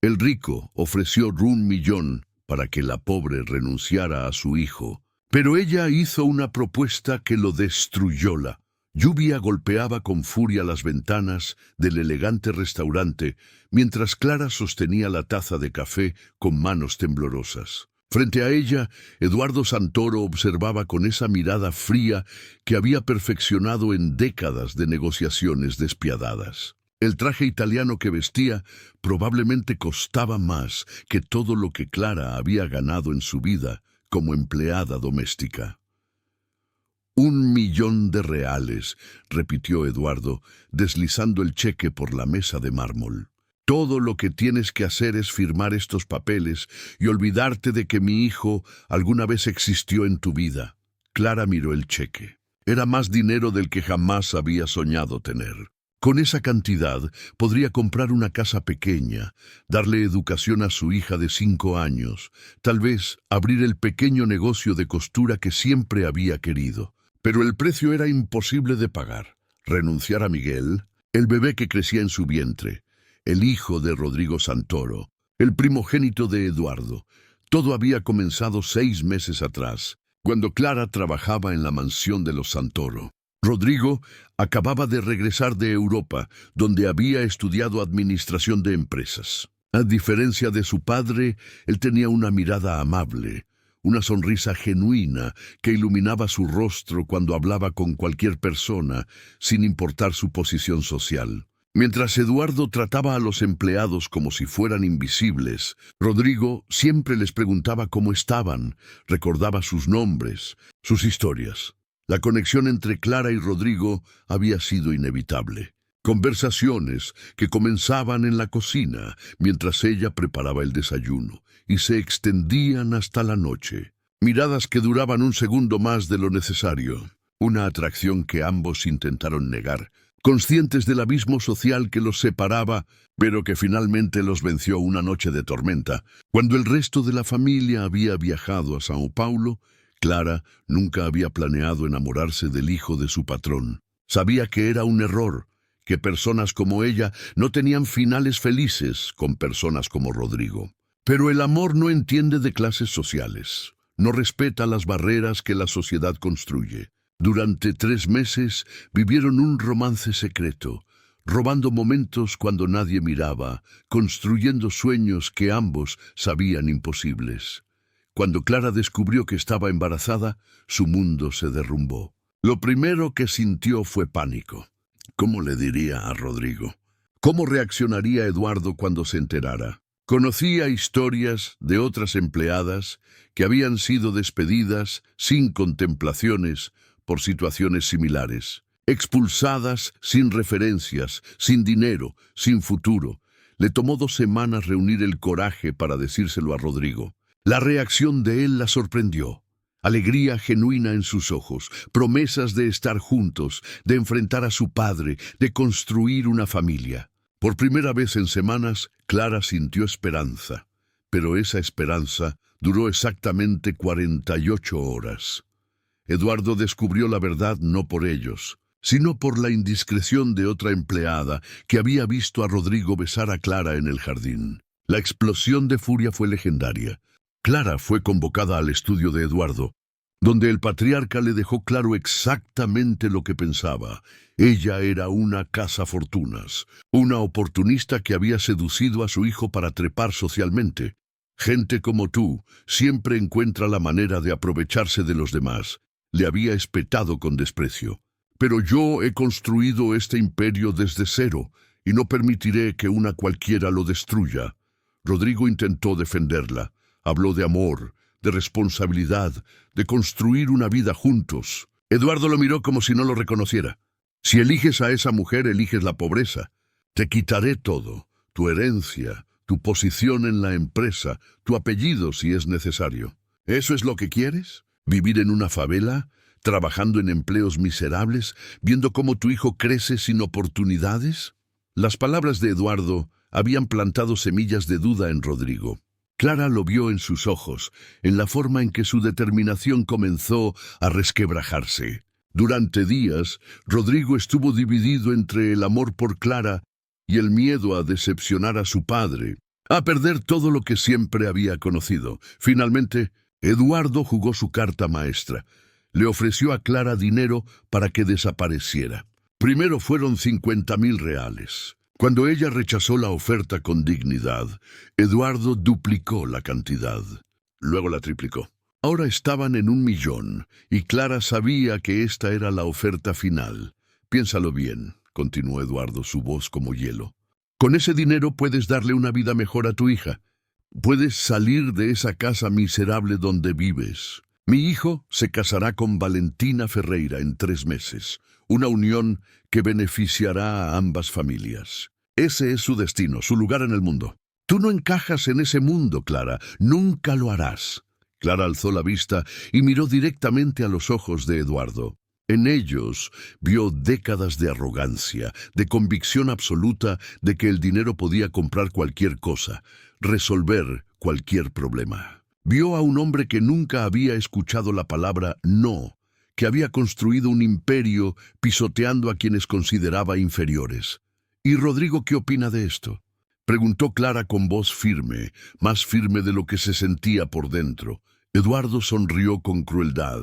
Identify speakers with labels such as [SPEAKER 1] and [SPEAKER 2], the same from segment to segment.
[SPEAKER 1] El rico ofreció 1 millón para que la pobre renunciara a su hijo, pero ella hizo una propuesta que lo destruyó. La lluvia golpeaba con furia las ventanas del elegante restaurante, mientras Clara sostenía la taza de café con manos temblorosas. Frente a ella, Eduardo Santoro observaba con esa mirada fría que había perfeccionado en décadas de negociaciones despiadadas. El traje italiano que vestía probablemente costaba más que todo lo que Clara había ganado en su vida como empleada doméstica. 1 millón de reales, repitió Eduardo, deslizando el cheque por la mesa de mármol. Todo lo que tienes que hacer es firmar estos papeles y olvidarte de que mi hijo alguna vez existió en tu vida. Clara miró el cheque. Era más dinero del que jamás había soñado tener. Con esa cantidad podría comprar una casa pequeña, darle educación a su hija de 5 años, tal vez abrir el pequeño negocio de costura que siempre había querido. Pero el precio era imposible de pagar. Renunciar a Miguel, el bebé que crecía en su vientre, el hijo de Rodrigo Santoro, el primogénito de Eduardo. Todo había comenzado 6 meses atrás, cuando Clara trabajaba en la mansión de los Santoro. Rodrigo acababa de regresar de Europa, donde había estudiado administración de empresas. A diferencia de su padre, él tenía una mirada amable, una sonrisa genuina que iluminaba su rostro cuando hablaba con cualquier persona, sin importar su posición social. Mientras Eduardo trataba a los empleados como si fueran invisibles, Rodrigo siempre les preguntaba cómo estaban, recordaba sus nombres, sus historias. La conexión entre Clara y Rodrigo había sido inevitable. Conversaciones que comenzaban en la cocina mientras ella preparaba el desayuno y se extendían hasta la noche. Miradas que duraban un segundo más de lo necesario. Una atracción que ambos intentaron negar, conscientes del abismo social que los separaba, pero que finalmente los venció una noche de tormenta. Cuando el resto de la familia había viajado a Sao Paulo, Clara nunca había planeado enamorarse del hijo de su patrón. Sabía que era un error, que personas como ella no tenían finales felices con personas como Rodrigo. Pero el amor no entiende de clases sociales, no respeta las barreras que la sociedad construye. Durante 3 meses vivieron un romance secreto, robando momentos cuando nadie miraba, construyendo sueños que ambos sabían imposibles. Cuando Clara descubrió que estaba embarazada, su mundo se derrumbó. Lo primero que sintió fue pánico. ¿Cómo le diría a Rodrigo? ¿Cómo reaccionaría Eduardo cuando se enterara? Conocía historias de otras empleadas que habían sido despedidas sin contemplaciones por situaciones similares, expulsadas sin referencias, sin dinero, sin futuro. Le tomó 2 semanas reunir el coraje para decírselo a Rodrigo. La reacción de él la sorprendió. Alegría genuina en sus ojos, promesas de estar juntos, de enfrentar a su padre, de construir una familia. Por primera vez en semanas, Clara sintió esperanza, pero esa esperanza duró exactamente 48 horas. Eduardo descubrió la verdad no por ellos, sino por la indiscreción de otra empleada que había visto a Rodrigo besar a Clara en el jardín. La explosión de furia fue legendaria. Clara fue convocada al estudio de Eduardo, donde el patriarca le dejó claro exactamente lo que pensaba. Ella era una cazafortunas, una oportunista que había seducido a su hijo para trepar socialmente. Gente como tú siempre encuentra la manera de aprovecharse de los demás. Le había espetado con desprecio. Pero yo he construido este imperio desde cero y no permitiré que una cualquiera lo destruya. Rodrigo intentó defenderla. Habló de amor, de responsabilidad, de construir una vida juntos. Eduardo lo miró como si no lo reconociera. Si eliges a esa mujer, eliges la pobreza. Te quitaré todo, tu herencia, tu posición en la empresa, tu apellido si es necesario. ¿Eso es lo que quieres? ¿Vivir en una favela, trabajando en empleos miserables, viendo cómo tu hijo crece sin oportunidades? Las palabras de Eduardo habían plantado semillas de duda en Rodrigo. Clara lo vio en sus ojos, en la forma en que su determinación comenzó a resquebrajarse. Durante días, Rodrigo estuvo dividido entre el amor por Clara y el miedo a decepcionar a su padre. a perder todo lo que siempre había conocido. Finalmente, Eduardo jugó su carta maestra. Le ofreció a Clara dinero para que desapareciera. Primero fueron 50.000 reales. Cuando ella rechazó la oferta con dignidad, Eduardo duplicó la cantidad. Luego la triplicó. Ahora estaban en 1.000.000, y Clara sabía que esta era la oferta final. Piénsalo bien, continuó Eduardo, su voz como hielo. Con ese dinero puedes darle una vida mejor a tu hija. Puedes salir de esa casa miserable donde vives. Mi hijo se casará con Valentina Ferreira en 3 meses, una unión que beneficiará a ambas familias. Ese es su destino, su lugar en el mundo. Tú no encajas en ese mundo, Clara, nunca lo harás. Clara alzó la vista y miró directamente a los ojos de Eduardo. En ellos vio décadas de arrogancia, de convicción absoluta de que el dinero podía comprar cualquier cosa, resolver cualquier problema. Vio a un hombre que nunca había escuchado la palabra no, que había construido un imperio pisoteando a quienes consideraba inferiores. ¿Y Rodrigo qué opina de esto?, preguntó Clara con voz firme, más firme de lo que se sentía por dentro. Eduardo sonrió con crueldad.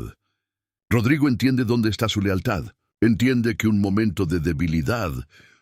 [SPEAKER 1] Rodrigo entiende dónde está su lealtad. Entiende que un momento de debilidad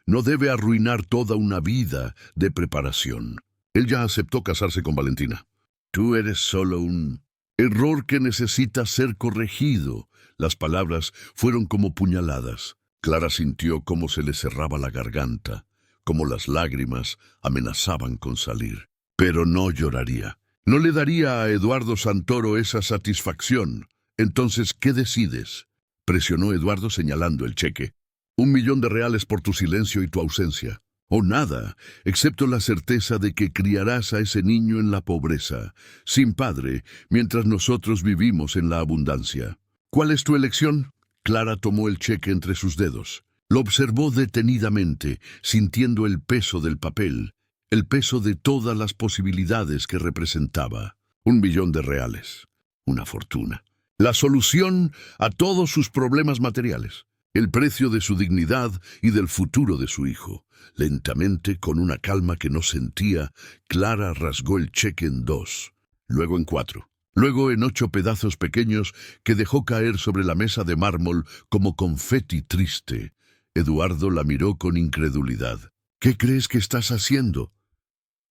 [SPEAKER 1] no debe arruinar toda una vida de preparación. Él ya aceptó casarse con Valentina. Tú eres solo un error que necesita ser corregido. Las palabras fueron como puñaladas. Clara sintió cómo se le cerraba la garganta, como las lágrimas amenazaban con salir. Pero no lloraría. No le daría a Eduardo Santoro esa satisfacción. Entonces, ¿qué decides?, presionó Eduardo señalando el cheque. 1.000.000 de reales por tu silencio y tu ausencia. O nada, excepto la certeza de que criarás a ese niño en la pobreza, sin padre, mientras nosotros vivimos en la abundancia. ¿Cuál es tu elección? Clara tomó el cheque entre sus dedos. Lo observó detenidamente, sintiendo el peso del papel, el peso de todas las posibilidades que representaba. 1.000.000 de reales. Una fortuna. La solución a todos sus problemas materiales. El precio de su dignidad y del futuro de su hijo. Lentamente, con una calma que no sentía, Clara rasgó el cheque en 2, luego en 4, luego en 8 pedazos pequeños que dejó caer sobre la mesa de mármol como confeti triste. Eduardo la miró con incredulidad. ¿Qué crees que estás haciendo?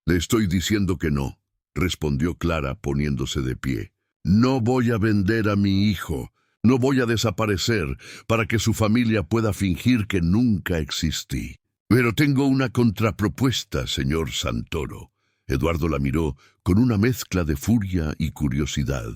[SPEAKER 1] Le estoy diciendo que no, respondió Clara poniéndose de pie. No voy a vender a mi hijo. No voy a desaparecer para que su familia pueda fingir que nunca existí. Pero tengo una contrapropuesta, señor Santoro. Eduardo la miró con una mezcla de furia y curiosidad.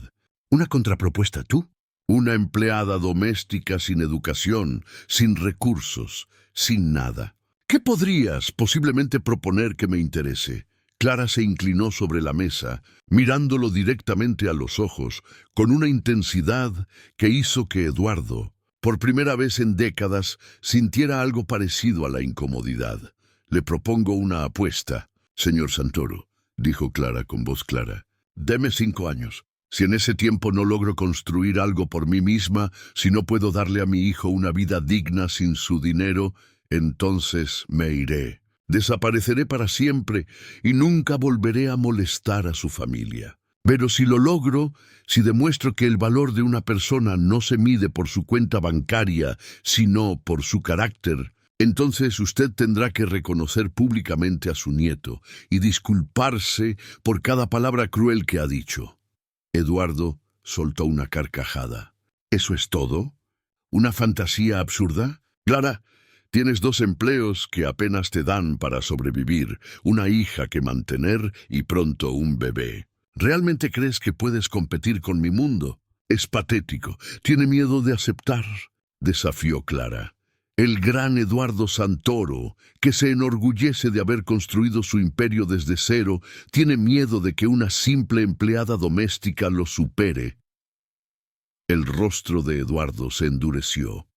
[SPEAKER 1] ¿Una contrapropuesta tú? Una empleada doméstica sin educación, sin recursos, sin nada. ¿Qué podrías posiblemente proponer que me interese? Clara se inclinó sobre la mesa, mirándolo directamente a los ojos, con una intensidad que hizo que Eduardo, por primera vez en décadas, sintiera algo parecido a la incomodidad. Le propongo una apuesta, señor Santoro, dijo Clara con voz clara. Deme 5 años. Si en ese tiempo no logro construir algo por mí misma, si no puedo darle a mi hijo una vida digna sin su dinero, entonces me iré. Desapareceré para siempre y nunca volveré a molestar a su familia. Pero si lo logro, si demuestro que el valor de una persona no se mide por su cuenta bancaria, sino por su carácter, entonces usted tendrá que reconocer públicamente a su nieto y disculparse por cada palabra cruel que ha dicho. Eduardo soltó una carcajada. ¿Eso es todo? ¿Una fantasía absurda? Clara, tienes 2 empleos que apenas te dan para sobrevivir, una hija que mantener y pronto un bebé. ¿Realmente crees que puedes competir con mi mundo? Es patético. ¿Tiene miedo de aceptar?, desafió Clara. El gran Eduardo Santoro, que se enorgullece de haber construido su imperio desde cero, tiene miedo de que una simple empleada doméstica lo supere. El rostro de Eduardo se endureció.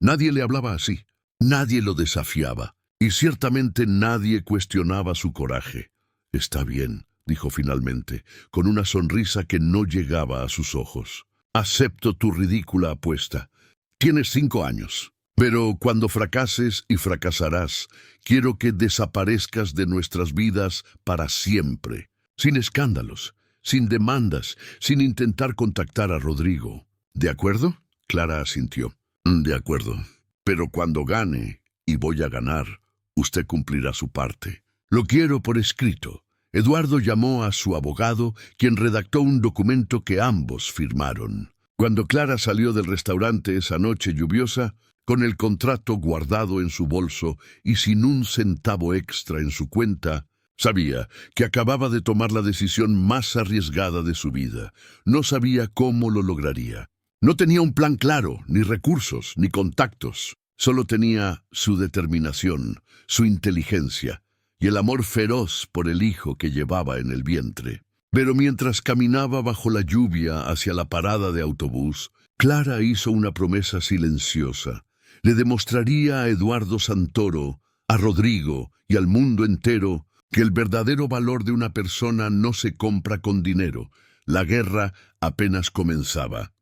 [SPEAKER 1] Nadie le hablaba así. Nadie lo desafiaba, y ciertamente nadie cuestionaba su coraje. Está bien, dijo finalmente, con una sonrisa que no llegaba a sus ojos. Acepto tu ridícula apuesta. Tienes 5 años. Pero cuando fracases y fracasarás, quiero que desaparezcas de nuestras vidas para siempre, sin escándalos, sin demandas, sin intentar contactar a Rodrigo. ¿De acuerdo? Clara asintió. De acuerdo. Pero cuando gane, y voy a ganar, usted cumplirá su parte. Lo quiero por escrito. Eduardo llamó a su abogado, quien redactó un documento que ambos firmaron. Cuando Clara salió del restaurante esa noche lluviosa, con el contrato guardado en su bolso y sin un centavo extra en su cuenta, sabía que acababa de tomar la decisión más arriesgada de su vida. No sabía cómo lo lograría. No tenía un plan claro, ni recursos, ni contactos. Solo tenía su determinación, su inteligencia y el amor feroz por el hijo que llevaba en el vientre. Pero mientras caminaba bajo la lluvia hacia la parada de autobús, Clara hizo una promesa silenciosa. Le demostraría a Eduardo Santoro, a Rodrigo y al mundo entero que el verdadero valor de una persona no se compra con dinero. La guerra apenas comenzaba.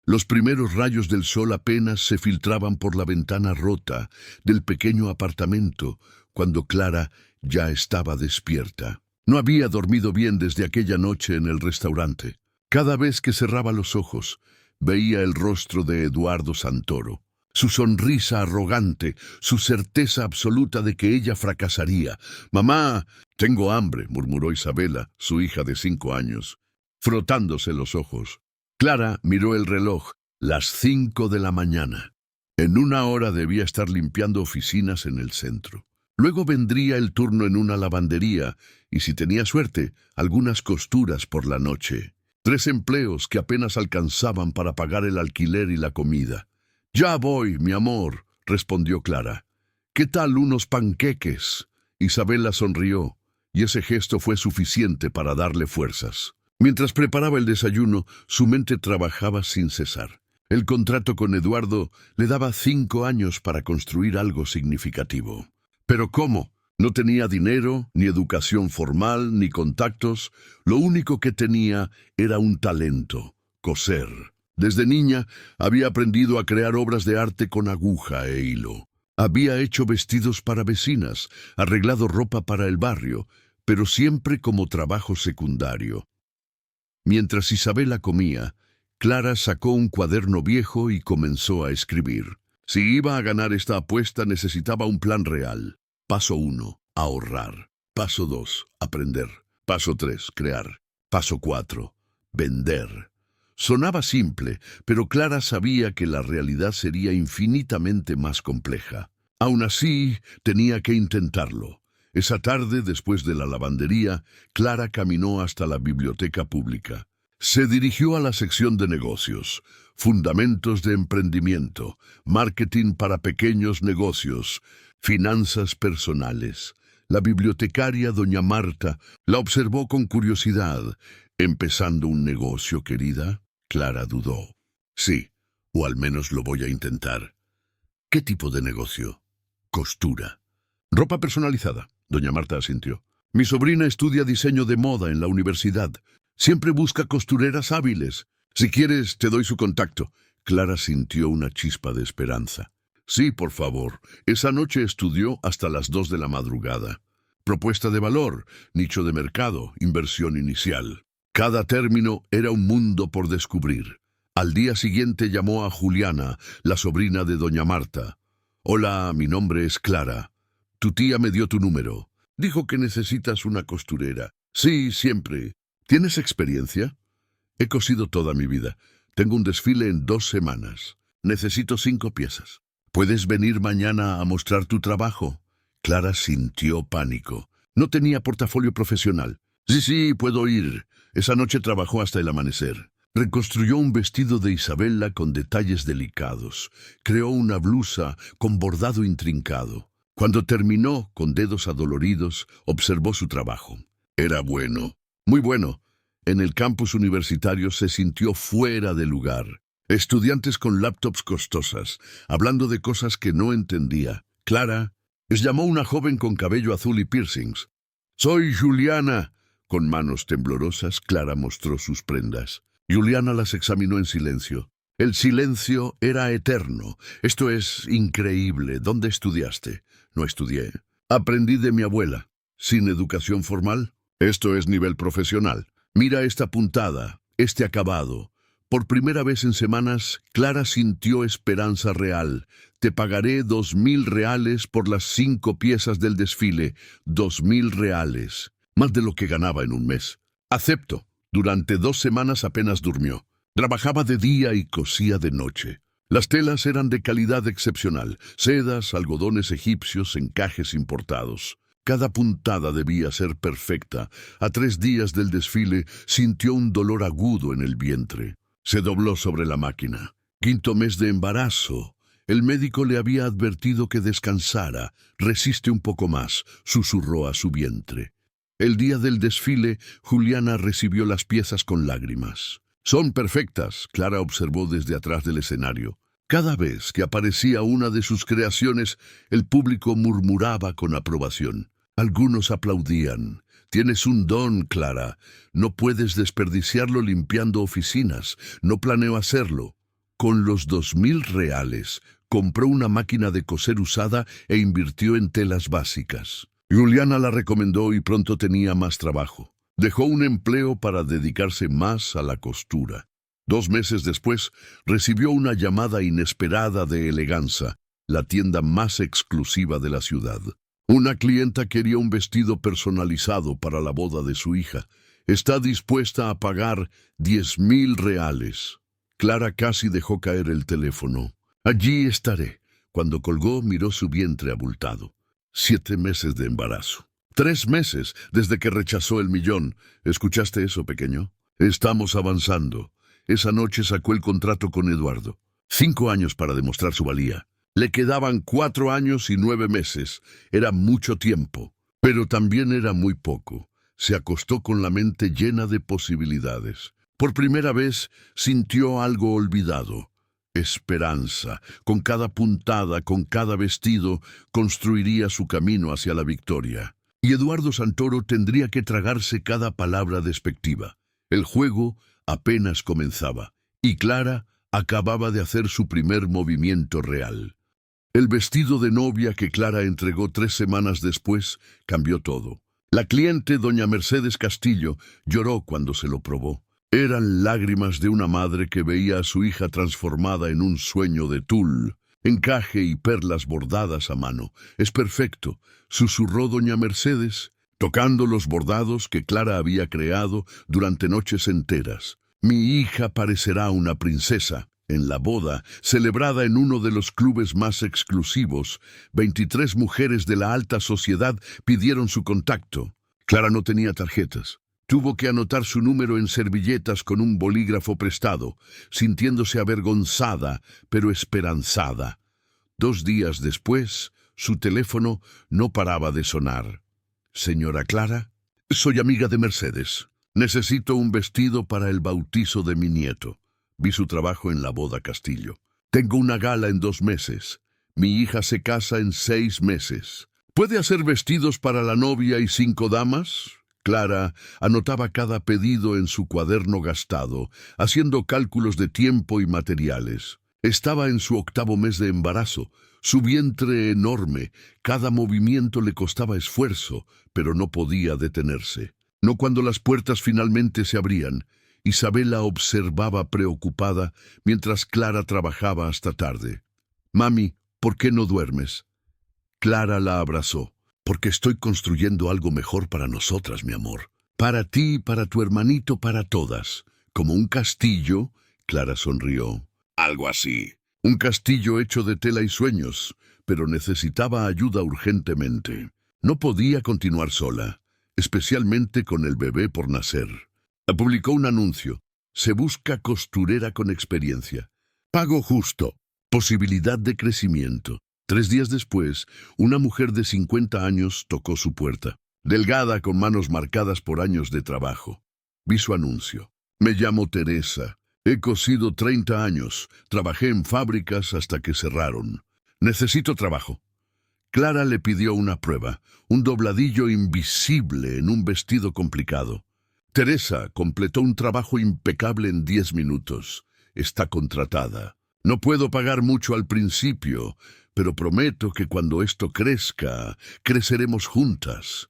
[SPEAKER 1] Los primeros rayos del sol apenas se filtraban por la ventana rota del pequeño apartamento cuando Clara ya estaba despierta. No había dormido bien desde aquella noche en el restaurante. Cada vez que cerraba los ojos, veía el rostro de Eduardo Santoro. Su sonrisa arrogante, su certeza absoluta de que ella fracasaría. «Mamá, tengo hambre», murmuró Isabela, su hija de 5 años, frotándose los ojos. Clara miró el reloj, las 5 de la mañana. En 1 hora debía estar limpiando oficinas en el centro. Luego vendría el turno en una lavandería y, si tenía suerte, algunas costuras por la noche. 3 empleos que apenas alcanzaban para pagar el alquiler y la comida. «Ya voy, mi amor», respondió Clara. «¿Qué tal unos panqueques?» Isabela sonrió, y ese gesto fue suficiente para darle fuerzas. Mientras preparaba el desayuno, su mente trabajaba sin cesar. El contrato con Eduardo le daba 5 años para construir algo significativo. ¿Pero cómo? No tenía dinero, ni educación formal, ni contactos. Lo único que tenía era un talento: coser. Desde niña había aprendido a crear obras de arte con aguja e hilo. Había hecho vestidos para vecinas, arreglado ropa para el barrio, pero siempre como trabajo secundario. Mientras Isabela comía, Clara sacó un cuaderno viejo y comenzó a escribir. Si iba a ganar esta apuesta, necesitaba un plan real. Paso 1, ahorrar. Paso 2, aprender. Paso 3, crear. Paso 4, vender. Sonaba simple, pero Clara sabía que la realidad sería infinitamente más compleja. Aún así, tenía que intentarlo. Esa tarde, después de la lavandería, Clara caminó hasta la biblioteca pública. Se dirigió a la sección de negocios, fundamentos de emprendimiento, marketing para pequeños negocios, finanzas personales. La bibliotecaria doña Marta la observó con curiosidad. «¿Empezando un negocio, querida?». Clara dudó. «Sí, o al menos lo voy a intentar». «¿Qué tipo de negocio?». «Costura». «Ropa personalizada». Doña Marta asintió. «Mi sobrina estudia diseño de moda en la universidad. Siempre busca costureras hábiles. Si quieres, te doy su contacto». Clara sintió una chispa de esperanza. «Sí, por favor». Esa noche estudió hasta las 2 de la madrugada. Propuesta de valor, nicho de mercado, inversión inicial. Cada término era un mundo por descubrir. Al día siguiente llamó a Juliana, la sobrina de doña Marta. «Hola, mi nombre es Clara. Tu tía me dio tu número. Dijo que necesitas una costurera». «Sí, siempre». «¿Tienes experiencia?». «He cosido toda mi vida. Tengo un desfile en 2 semanas. Necesito 5 piezas». «¿Puedes venir mañana a mostrar tu trabajo?». Clara sintió pánico. No tenía portafolio profesional. Sí, puedo ir». Esa noche trabajó hasta el amanecer. Reconstruyó un vestido de Isabela con detalles delicados. Creó una blusa con bordado intrincado. Cuando terminó, con dedos adoloridos, observó su trabajo. Era bueno, muy bueno. En el campus universitario se sintió fuera de lugar. Estudiantes con laptops costosas, hablando de cosas que no entendía. «Clara», llamó una joven con cabello azul y piercings. «Soy Juliana». Con manos temblorosas, Clara mostró sus prendas. Juliana las examinó en silencio. El silencio era eterno. Esto es increíble. ¿Dónde estudiaste? No estudié. Aprendí de mi abuela. ¿Sin educación formal? Esto es nivel profesional. Mira esta puntada, este acabado. Por primera vez en semanas, Clara sintió esperanza real. Te pagaré 2.000 reales por las 5 piezas del desfile. 2.000 reales. Más de lo que ganaba en un mes. Acepto. Durante 2 semanas apenas durmió. Trabajaba de día y cosía de noche. Las telas eran de calidad excepcional. Sedas, algodones egipcios, encajes importados. Cada puntada debía ser perfecta. A 3 días del desfile sintió un dolor agudo en el vientre. Se dobló sobre la máquina. 5º mes de embarazo. El médico le había advertido que descansara. Resiste un poco más, susurró a su vientre. El día del desfile, Juliana recibió las piezas con lágrimas. Son perfectas, Clara observó desde atrás del escenario. Cada vez que aparecía una de sus creaciones, el público murmuraba con aprobación. Algunos aplaudían. Tienes un don, Clara. No puedes desperdiciarlo limpiando oficinas. No planeo hacerlo. Con los 2.000 reales, compró una máquina de coser usada e invirtió en telas básicas. Juliana la recomendó y pronto tenía más trabajo. Dejó un empleo para dedicarse más a la costura. 2 meses después, recibió una llamada inesperada de Eleganza, la tienda más exclusiva de la ciudad. Una clienta quería un vestido personalizado para la boda de su hija. Está dispuesta a pagar 10.000 reales. Clara casi dejó caer el teléfono. Allí estaré. Cuando colgó, miró su vientre abultado. 7 meses de embarazo. 3 meses desde que rechazó el 1.000.000. ¿Escuchaste eso, pequeño? Estamos avanzando. Esa noche sacó el contrato con Eduardo. 5 años para demostrar su valía. Le quedaban 4 años y 9 meses. Era mucho tiempo, pero también era muy poco. Se acostó con la mente llena de posibilidades. Por primera vez sintió algo olvidado. Esperanza. Con cada puntada, con cada vestido, construiría su camino hacia la victoria. Y Eduardo Santoro tendría que tragarse cada palabra despectiva. El juego apenas comenzaba, y Clara acababa de hacer su primer movimiento real. El vestido de novia que Clara entregó 3 semanas después cambió todo. La cliente, doña Mercedes Castillo, lloró cuando se lo probó. Eran lágrimas de una madre que veía a su hija transformada en un sueño de tul. Encaje y perlas bordadas a mano. Es perfecto, susurró doña Mercedes, tocando los bordados que Clara había creado durante noches enteras. Mi hija parecerá una princesa. En la boda, celebrada en uno de los clubes más exclusivos, 23 mujeres de la alta sociedad pidieron su contacto. Clara no tenía tarjetas. Tuvo que anotar su número en servilletas con un bolígrafo prestado, sintiéndose avergonzada, pero esperanzada. 2 días después, su teléfono no paraba de sonar. «Señora Clara, soy amiga de Mercedes. Necesito un vestido para el bautizo de mi nieto». Vi su trabajo en la boda Castillo. «Tengo una gala en 2 meses. Mi hija se casa en 6 meses. ¿Puede hacer vestidos para la novia y 5 damas?» Clara anotaba cada pedido en su cuaderno gastado, haciendo cálculos de tiempo y materiales. Estaba en su 8º mes de embarazo, su vientre enorme. Cada movimiento le costaba esfuerzo, pero no podía detenerse. No cuando las puertas finalmente se abrían. Isabela observaba preocupada mientras Clara trabajaba hasta tarde. «Mami, ¿por qué no duermes?» Clara la abrazó. «Porque estoy construyendo algo mejor para nosotras, mi amor. Para ti, para tu hermanito, para todas. Como un castillo», Clara sonrió. «Algo así. Un castillo hecho de tela y sueños, pero necesitaba ayuda urgentemente. No podía continuar sola, especialmente con el bebé por nacer. Publicó un anuncio. Se busca costurera con experiencia. Pago justo. Posibilidad de crecimiento. 3 días después, una mujer de 50 años tocó su puerta. Delgada, con manos marcadas por años de trabajo. Vi su anuncio. «Me llamo Teresa. He cosido 30 años. Trabajé en fábricas hasta que cerraron. Necesito trabajo». Clara le pidió una prueba, un dobladillo invisible en un vestido complicado. Teresa completó un trabajo impecable en 10 minutos. está contratada. No puedo pagar mucho al principio, pero prometo que cuando esto crezca, creceremos juntas.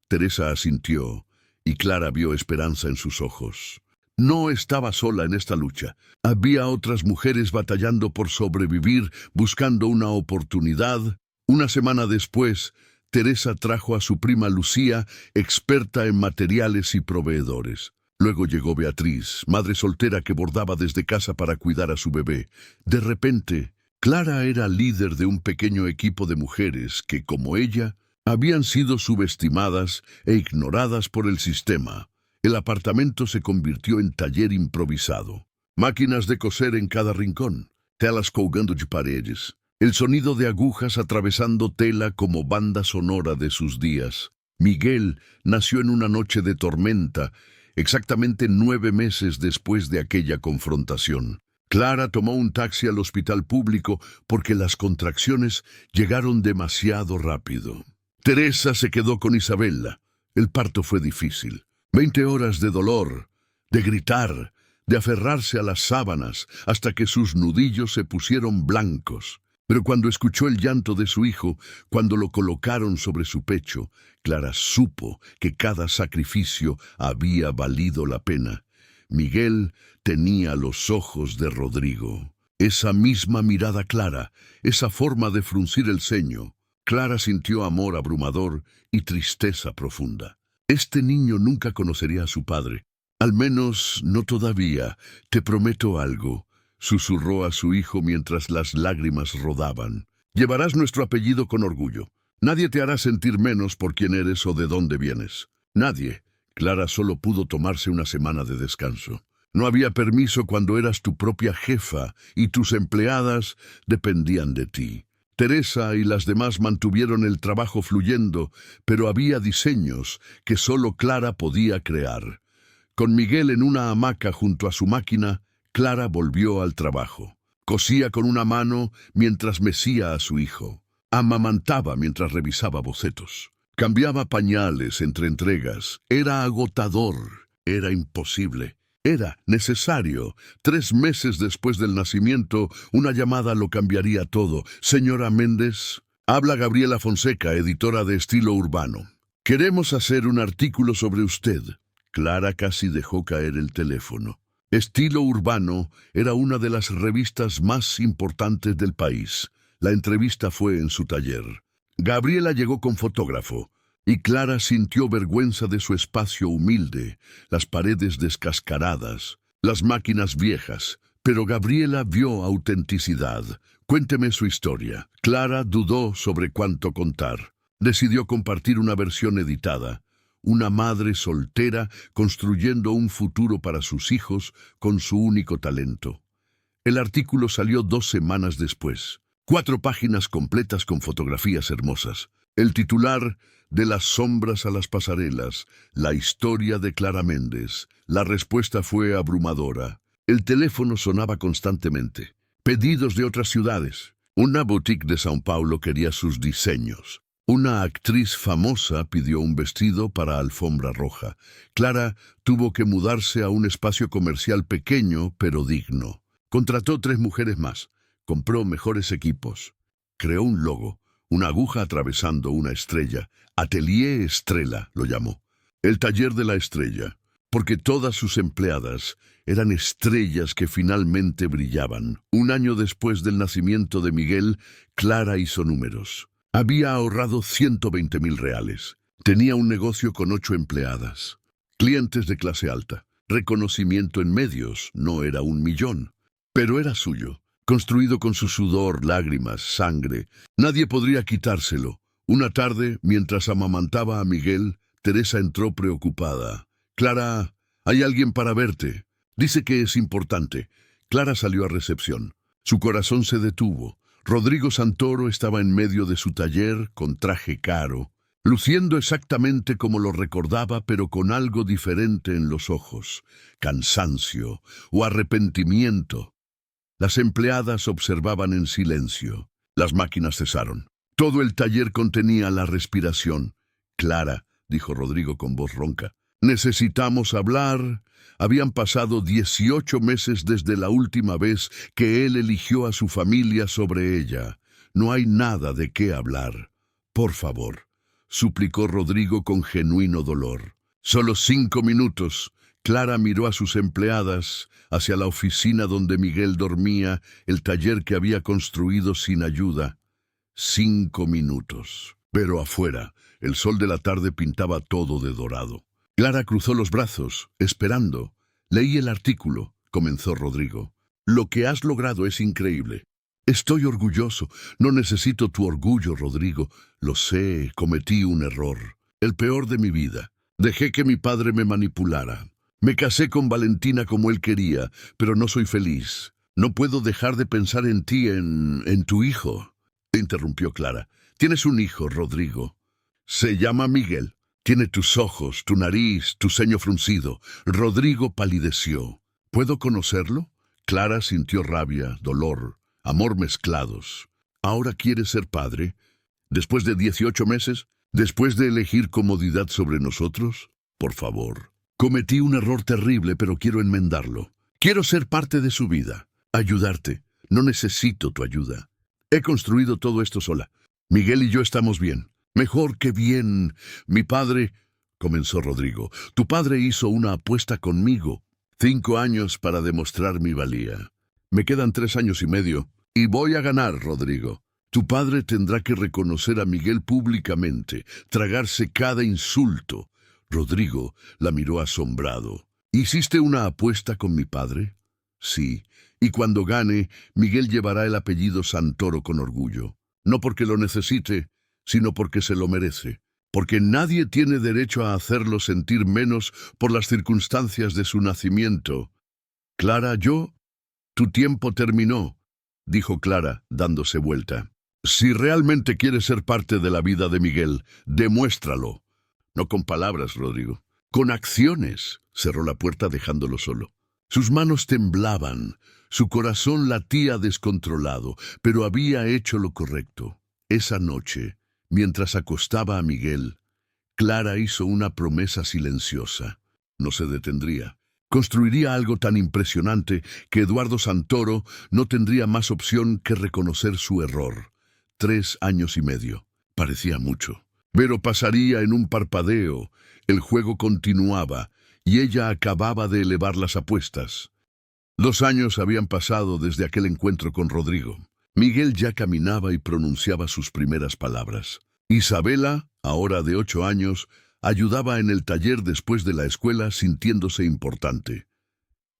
[SPEAKER 1] Teresa asintió, y Clara vio esperanza en sus ojos. No estaba sola en esta lucha. Había otras mujeres batallando por sobrevivir, buscando una oportunidad. Una semana después, Teresa trajo a su prima Lucía, experta en materiales y proveedores. Luego llegó Beatriz, madre soltera que bordaba desde casa para cuidar a su bebé. De repente, Clara era líder de un pequeño equipo de mujeres que, como ella, habían sido subestimadas e ignoradas por el sistema. El apartamento se convirtió en taller improvisado. Máquinas de coser en cada rincón, telas colgando de paredes, el sonido de agujas atravesando tela como banda sonora de sus días. Miguel nació en una noche de tormenta, exactamente 9 meses después de aquella confrontación. Clara tomó un taxi al hospital público porque las contracciones llegaron demasiado rápido. Teresa se quedó con Isabella. El parto fue difícil. 20 horas de dolor, de gritar, de aferrarse a las sábanas hasta que sus nudillos se pusieron blancos. Pero cuando escuchó el llanto de su hijo, cuando lo colocaron sobre su pecho, Clara supo que cada sacrificio había valido la pena. Miguel tenía los ojos de Rodrigo. Esa misma mirada clara, esa forma de fruncir el ceño. Clara sintió amor abrumador y tristeza profunda. Este niño nunca conocería a su padre. Al menos no todavía. Te prometo algo, susurró a su hijo mientras las lágrimas rodaban. Llevarás nuestro apellido con orgullo. Nadie te hará sentir menos por quién eres o de dónde vienes. Nadie. Clara solo pudo tomarse una semana de descanso. No había permiso cuando eras tu propia jefa y tus empleadas dependían de ti. Teresa y las demás mantuvieron el trabajo fluyendo, pero había diseños que solo Clara podía crear. Con Miguel en una hamaca junto a su máquina, Clara volvió al trabajo. Cosía con una mano mientras mecía a su hijo. Amamantaba mientras revisaba bocetos. Cambiaba pañales entre entregas. Era agotador. Era imposible. Era necesario. 3 meses después del nacimiento, una llamada lo cambiaría todo. Señora Méndez, habla Gabriela Fonseca, editora de Estilo Urbano. Queremos hacer un artículo sobre usted. Clara casi dejó caer el teléfono. Estilo Urbano era una de las revistas más importantes del país. La entrevista fue en su taller. Gabriela llegó con fotógrafo. Y Clara sintió vergüenza de su espacio humilde, las paredes descascaradas, las máquinas viejas. Pero Gabriela vio autenticidad. Cuénteme su historia. Clara dudó sobre cuánto contar. Decidió compartir una versión editada. Una madre soltera construyendo un futuro para sus hijos con su único talento. El artículo salió 2 semanas después. 4 páginas completas con fotografías hermosas. El titular: De las sombras a las pasarelas, la historia de Clara Méndez. La respuesta fue abrumadora. El teléfono sonaba constantemente. Pedidos de otras ciudades. Una boutique de São Paulo quería sus diseños. Una actriz famosa pidió un vestido para alfombra roja. Clara tuvo que mudarse a un espacio comercial pequeño pero digno. Contrató 3 mujeres más. Compró mejores equipos. Creó un logo. Una aguja atravesando una estrella. Atelier Estrella lo llamó. El taller de la estrella. Porque todas sus empleadas eran estrellas que finalmente brillaban. Un año después del nacimiento de Miguel, Clara hizo números. Había ahorrado 120.000 reales. Tenía un negocio con 8 empleadas. Clientes de clase alta. Reconocimiento en medios. No era 1 millón. Pero era suyo. Construido con su sudor, lágrimas, sangre. Nadie podría quitárselo. Una tarde, mientras amamantaba a Miguel, Teresa entró preocupada. «Clara, hay alguien para verte. Dice que es importante». Clara salió a recepción. Su corazón se detuvo. Rodrigo Santoro estaba en medio de su taller, con traje caro, luciendo exactamente como lo recordaba, pero con algo diferente en los ojos. Cansancio o arrepentimiento. Las empleadas observaban en silencio. Las máquinas cesaron. Todo el taller contenía la respiración. «Clara», dijo Rodrigo con voz ronca, Necesitamos hablar. Habían pasado 18 meses desde la última vez que él eligió a su familia sobre ella. No hay nada de qué hablar. Por favor, suplicó Rodrigo con genuino dolor. Solo 5 minutos. Clara miró a sus empleadas, hacia la oficina donde Miguel dormía, el taller que había construido sin ayuda. 5 minutos. Pero afuera, el sol de la tarde pintaba todo de dorado. Clara cruzó los brazos, esperando. Leí el artículo, comenzó Rodrigo. Lo que has logrado es increíble. Estoy orgulloso. No necesito tu orgullo, Rodrigo. Lo sé, cometí un error. El peor de mi vida. Dejé que mi padre me manipulara. Me casé con Valentina como él quería, pero no soy feliz. No puedo dejar de pensar en ti, en tu hijo. Interrumpió Clara. Tienes un hijo, Rodrigo. Se llama Miguel. Tiene tus ojos, tu nariz, tu ceño fruncido. Rodrigo palideció. ¿Puedo conocerlo? Clara sintió rabia, dolor, amor mezclados. ¿Ahora quieres ser padre? ¿Después de 18 meses? ¿Después de elegir comodidad sobre nosotros? Por favor. Cometí un error terrible, pero quiero enmendarlo. Quiero ser parte de su vida. Ayudarte. No necesito tu ayuda. He construido todo esto sola. Miguel y yo estamos bien. Mejor que bien. Mi padre, comenzó Rodrigo, tu padre hizo una apuesta conmigo. 5 años para demostrar mi valía. Me quedan 3 años y medio, y voy a ganar, Rodrigo. Tu padre tendrá que reconocer a Miguel públicamente, tragarse cada insulto. Rodrigo la miró asombrado. ¿Hiciste una apuesta con mi padre? Sí, y cuando gane, Miguel llevará el apellido Santoro con orgullo. No porque lo necesite, sino porque se lo merece, porque nadie tiene derecho a hacerlo sentir menos por las circunstancias de su nacimiento. Clara, tu tiempo terminó, dijo Clara, dándose vuelta. Si realmente quieres ser parte de la vida de Miguel, demuéstralo. No con palabras, Rodrigo, con acciones. Cerró la puerta dejándolo solo. Sus manos temblaban, su corazón latía descontrolado, pero había hecho lo correcto. Esa noche, mientras acostaba a Miguel, Clara hizo una promesa silenciosa. No se detendría. Construiría algo tan impresionante que Eduardo Santoro no tendría más opción que reconocer su error. 3 años y medio. Parecía mucho. Pero pasaría en un parpadeo. El juego continuaba, y ella acababa de elevar las apuestas. 2 años habían pasado desde aquel encuentro con Rodrigo. Miguel ya caminaba y pronunciaba sus primeras palabras. Isabela, ahora de 8 años, ayudaba en el taller después de la escuela sintiéndose importante.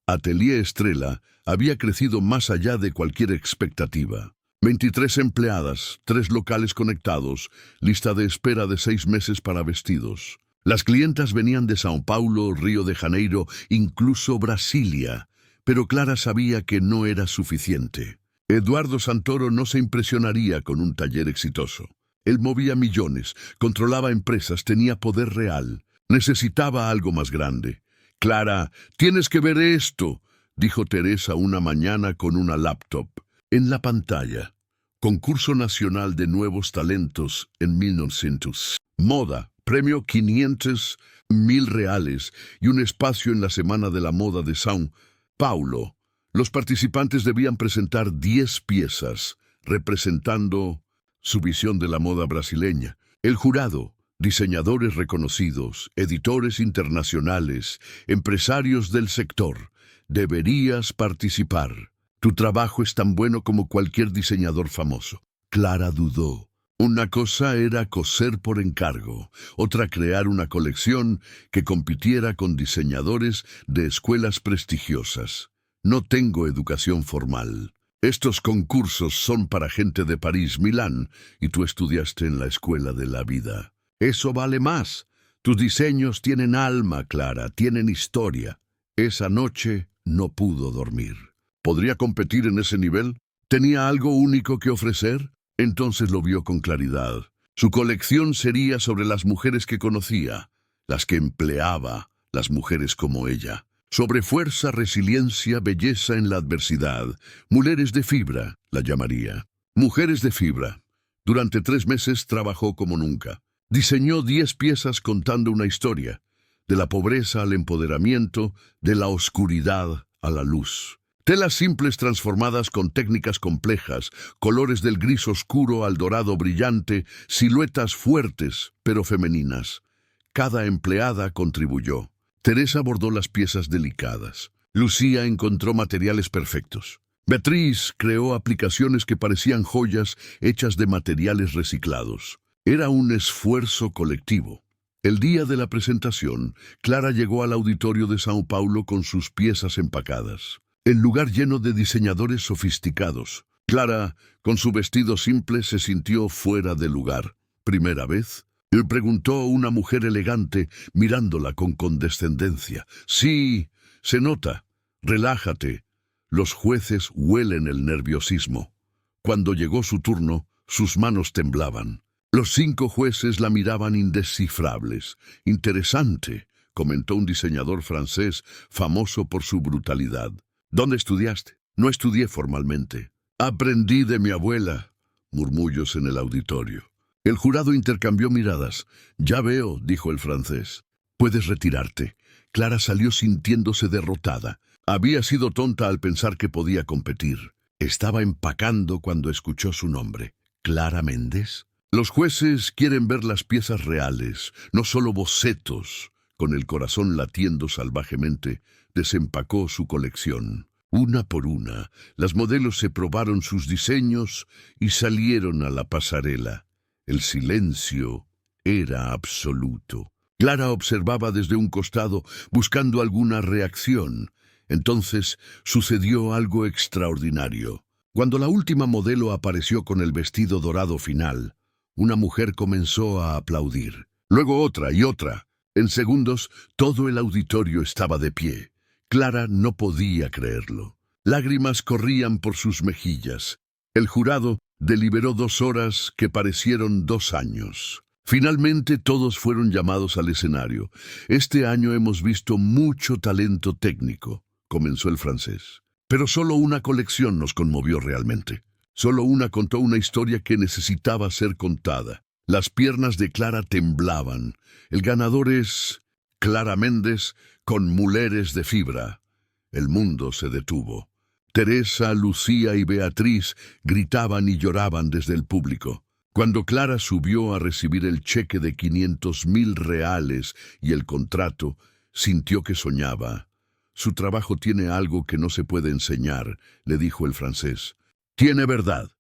[SPEAKER 1] Atelier Estrella había crecido más allá de cualquier expectativa. 23 empleadas, 3 locales conectados, lista de espera de 6 meses para vestidos. Las clientas venían de Sao Paulo, Río de Janeiro, incluso Brasilia, pero Clara sabía que no era suficiente. Eduardo Santoro no se impresionaría con un taller exitoso. Él movía millones, controlaba empresas, tenía poder real. Necesitaba algo más grande. Clara, tienes que ver esto, dijo Teresa una mañana con una laptop. En la pantalla, Concurso Nacional de Nuevos Talentos en 1900. Moda, premio 500.000 reales y un espacio en la Semana de la Moda de São Paulo. Los participantes debían presentar 10 piezas, representando su visión de la moda brasileña. El jurado, diseñadores reconocidos, editores internacionales, empresarios del sector. Deberías participar. Tu trabajo es tan bueno como cualquier diseñador famoso. Clara dudó. Una cosa era coser por encargo, otra crear una colección que compitiera con diseñadores de escuelas prestigiosas. No tengo educación formal. Estos concursos son para gente de París, Milán, y tú estudiaste en la escuela de la vida. Eso vale más. Tus diseños tienen alma, Clara, tienen historia. Esa noche no pudo dormir. ¿Podría competir en ese nivel? ¿Tenía algo único que ofrecer? Entonces lo vio con claridad. Su colección sería sobre las mujeres que conocía, las que empleaba, las mujeres como ella. Sobre fuerza, resiliencia, belleza en la adversidad. Mujeres de fibra, la llamaría. Mujeres de fibra. Durante 3 meses trabajó como nunca. Diseñó 10 piezas contando una historia. de la pobreza al empoderamiento, de la oscuridad a la luz. Telas simples transformadas con técnicas complejas, colores del gris oscuro al dorado brillante, siluetas fuertes pero femeninas. Cada empleada contribuyó. Teresa bordó las piezas delicadas. Lucía encontró materiales perfectos. Beatriz creó aplicaciones que parecían joyas hechas de materiales reciclados. Era un esfuerzo colectivo. El día de la presentación, Clara llegó al auditorio de São Paulo con sus piezas empacadas. El lugar lleno de diseñadores sofisticados. Clara, con su vestido simple, se sintió fuera de lugar. ¿Primera vez? Le preguntó una mujer elegante, mirándola con condescendencia. Sí, se nota. Relájate. Los jueces huelen el nerviosismo. Cuando llegó su turno, sus manos temblaban. Los 5 jueces la miraban indescifrables. Interesante, comentó un diseñador francés famoso por su brutalidad. ¿Dónde estudiaste? No estudié formalmente. Aprendí de mi abuela. Murmullos en el auditorio. El jurado intercambió miradas. Ya veo, dijo el francés. Puedes retirarte. Clara salió sintiéndose derrotada. Había sido tonta al pensar que podía competir. Estaba empacando cuando escuchó su nombre. ¿Clara Méndez? Los jueces quieren ver las piezas reales, no solo bocetos. Con el corazón latiendo salvajemente, desempacó su colección. Una por una, las modelos se probaron sus diseños y salieron a la pasarela. El silencio era absoluto. Clara observaba desde un costado, buscando alguna reacción. Entonces sucedió algo extraordinario. Cuando la última modelo apareció con el vestido dorado final, una mujer comenzó a aplaudir. Luego otra y otra. En segundos, todo el auditorio estaba de pie. Clara no podía creerlo. Lágrimas corrían por sus mejillas. El jurado deliberó 2 horas que parecieron 2 años. Finalmente todos fueron llamados al escenario. Este año hemos visto mucho talento técnico, comenzó el francés. Pero solo una colección nos conmovió realmente. Solo una contó una historia que necesitaba ser contada. Las piernas de Clara temblaban. El ganador es Clara Méndez con muleres de fibra. El mundo se detuvo. Teresa, Lucía y Beatriz gritaban y lloraban desde el público. Cuando Clara subió a recibir el cheque de 500.000 reales y el contrato, sintió que soñaba. Su trabajo tiene algo que no se puede enseñar, le dijo el francés. Tiene verdad,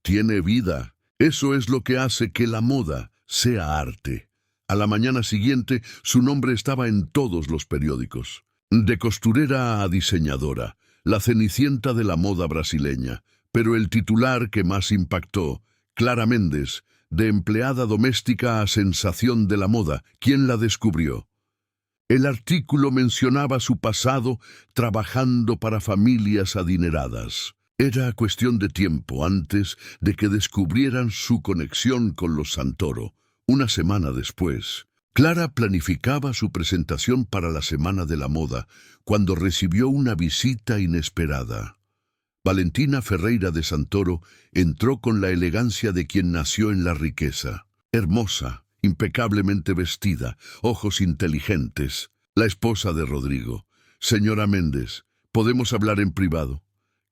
[SPEAKER 1] tiene vida. Eso es lo que hace que la moda sea arte. A la mañana siguiente, su nombre estaba en todos los periódicos. De costurera a diseñadora, la cenicienta de la moda brasileña. Pero el titular que más impactó, Clara Méndez, de empleada doméstica a sensación de la moda. ¿Quién la descubrió? El artículo mencionaba su pasado trabajando para familias adineradas. Era cuestión de tiempo antes de que descubrieran su conexión con los Santoro. Una semana después, Clara planificaba su presentación para la Semana de la Moda cuando recibió una visita inesperada. Valentina Ferreira de Santoro entró con la elegancia de quien nació en la riqueza. Hermosa, impecablemente vestida, ojos inteligentes. La esposa de Rodrigo. Señora Méndez, ¿podemos hablar en privado?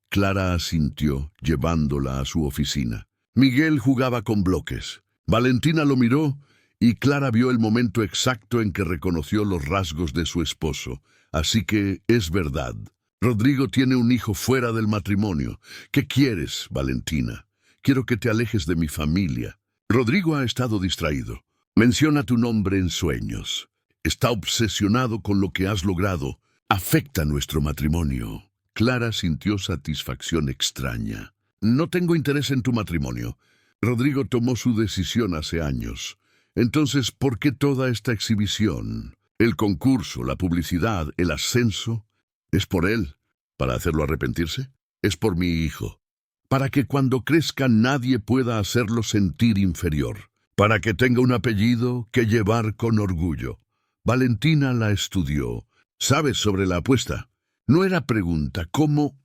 [SPEAKER 1] Clara asintió, llevándola a su oficina. Miguel jugaba con bloques. Valentina lo miró y Clara vio el momento exacto en que reconoció los rasgos de su esposo. Así que es verdad. Rodrigo tiene un hijo fuera del matrimonio. ¿Qué quieres, Valentina? Quiero que te alejes de mi familia. Rodrigo ha estado distraído. Menciona tu nombre en sueños. Está obsesionado con lo que has logrado. Afecta nuestro matrimonio. Clara sintió satisfacción extraña. No tengo interés en tu matrimonio. Rodrigo tomó su decisión hace años. Entonces, ¿por qué toda esta exhibición? El concurso, la publicidad, el ascenso. ¿Es por él? ¿Para hacerlo arrepentirse? Es por mi hijo. Para que cuando crezca nadie pueda hacerlo sentir inferior. Para que tenga un apellido que llevar con orgullo. Valentina la estudió. ¿Sabes sobre la apuesta? No era pregunta. ¿Cómo?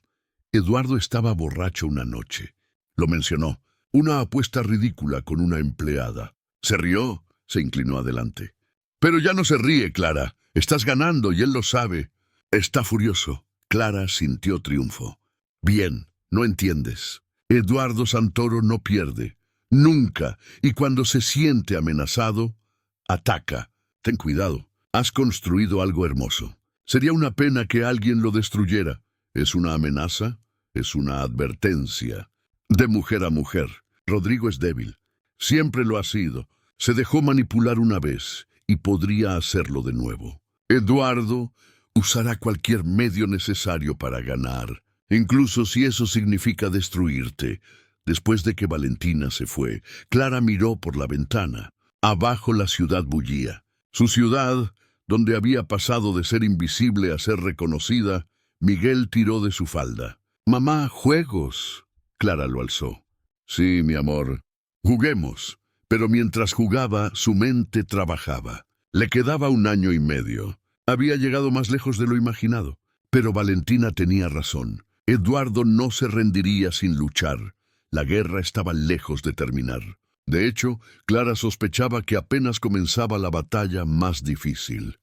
[SPEAKER 1] Eduardo estaba borracho una noche. Lo mencionó. Una apuesta ridícula con una empleada. Se rió, se inclinó adelante. Pero ya no se ríe, Clara. Estás ganando y él lo sabe. Está furioso. Clara sintió triunfo. Bien, no entiendes. Eduardo Santoro no pierde. Nunca. Y cuando se siente amenazado, ataca. Ten cuidado. Has construido algo hermoso. Sería una pena que alguien lo destruyera. ¿Es una amenaza? Es una advertencia. De mujer a mujer. Rodrigo es débil. Siempre lo ha sido. Se dejó manipular una vez y podría hacerlo de nuevo. Eduardo usará cualquier medio necesario para ganar, incluso si eso significa destruirte. Después de que Valentina se fue, Clara miró por la ventana. Abajo la ciudad bullía. Su ciudad, donde había pasado de ser invisible a ser reconocida. Miguel tiró de su falda. «Mamá, juegos». Clara lo alzó. «Sí, mi amor. Juguemos». Pero mientras jugaba, su mente trabajaba. Le quedaba 1 año y medio. Había llegado más lejos de lo imaginado. Pero Valentina tenía razón. Eduardo no se rendiría sin luchar. La guerra estaba lejos de terminar. De hecho, Clara sospechaba que apenas comenzaba la batalla más difícil.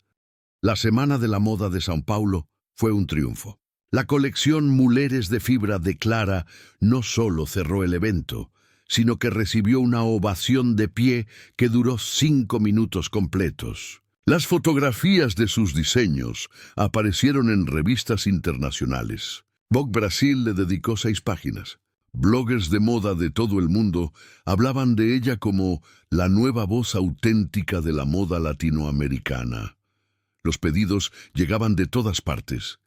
[SPEAKER 1] La Semana de la Moda de São Paulo fue un triunfo. La colección Muleres de Fibra de Clara no solo cerró el evento, sino que recibió una ovación de pie que duró 5 minutos completos. Las fotografías de sus diseños aparecieron en revistas internacionales. Vogue Brasil le dedicó 6 páginas. Bloggers de moda de todo el mundo hablaban de ella como la nueva voz auténtica de la moda latinoamericana. Los pedidos llegaban de todas partes.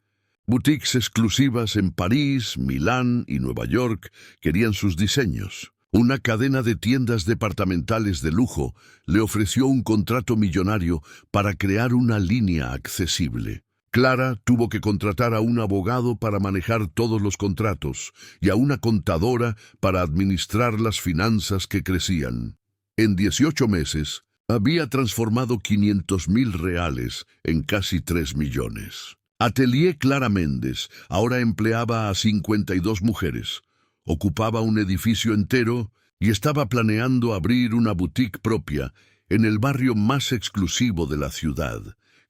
[SPEAKER 1] Boutiques exclusivas en París, Milán y Nueva York querían sus diseños. Una cadena de tiendas departamentales de lujo le ofreció un contrato millonario para crear una línea accesible. Clara tuvo que contratar a un abogado para manejar todos los contratos y a una contadora para administrar las finanzas que crecían. En 18 meses, había transformado 500.000 reales en casi 3 millones. Atelier Clara Méndez ahora empleaba a 52 mujeres. Ocupaba un edificio entero y estaba planeando abrir una boutique propia en el barrio más exclusivo de la ciudad.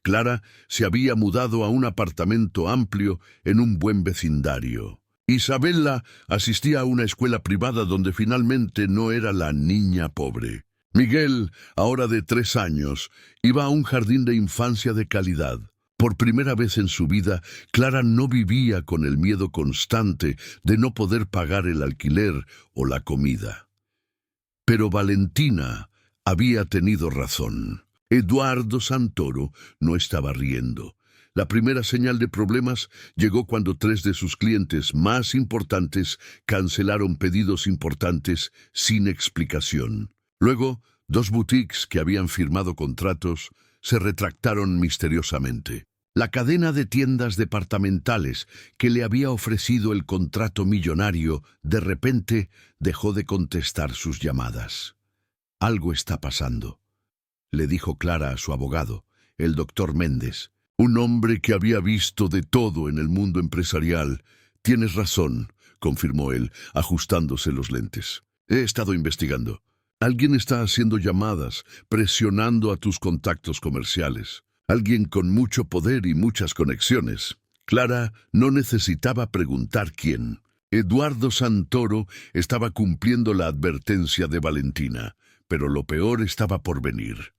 [SPEAKER 1] Clara se había mudado a un apartamento amplio en un buen vecindario. Isabella asistía a una escuela privada donde finalmente no era la niña pobre. Miguel, ahora de 3 años, iba a un jardín de infancia de calidad. Por primera vez en su vida, Clara no vivía con el miedo constante de no poder pagar el alquiler o la comida. Pero Valentina había tenido razón. Eduardo Santoro no estaba riendo. La primera señal de problemas llegó cuando 3 de sus clientes más importantes cancelaron pedidos importantes sin explicación. Luego, 2 boutiques que habían firmado contratos se retractaron misteriosamente. La cadena de tiendas departamentales que le había ofrecido el contrato millonario de repente dejó de contestar sus llamadas. «Algo está pasando», le dijo Clara a su abogado, el doctor Méndez, un hombre que había visto de todo en el mundo empresarial. «Tienes razón», confirmó él, ajustándose los lentes. «He estado investigando. Alguien está haciendo llamadas, presionando a tus contactos comerciales. Alguien con mucho poder y muchas conexiones». Clara no necesitaba preguntar quién. Eduardo Santoro estaba cumpliendo la advertencia de Valentina, pero lo peor estaba por venir.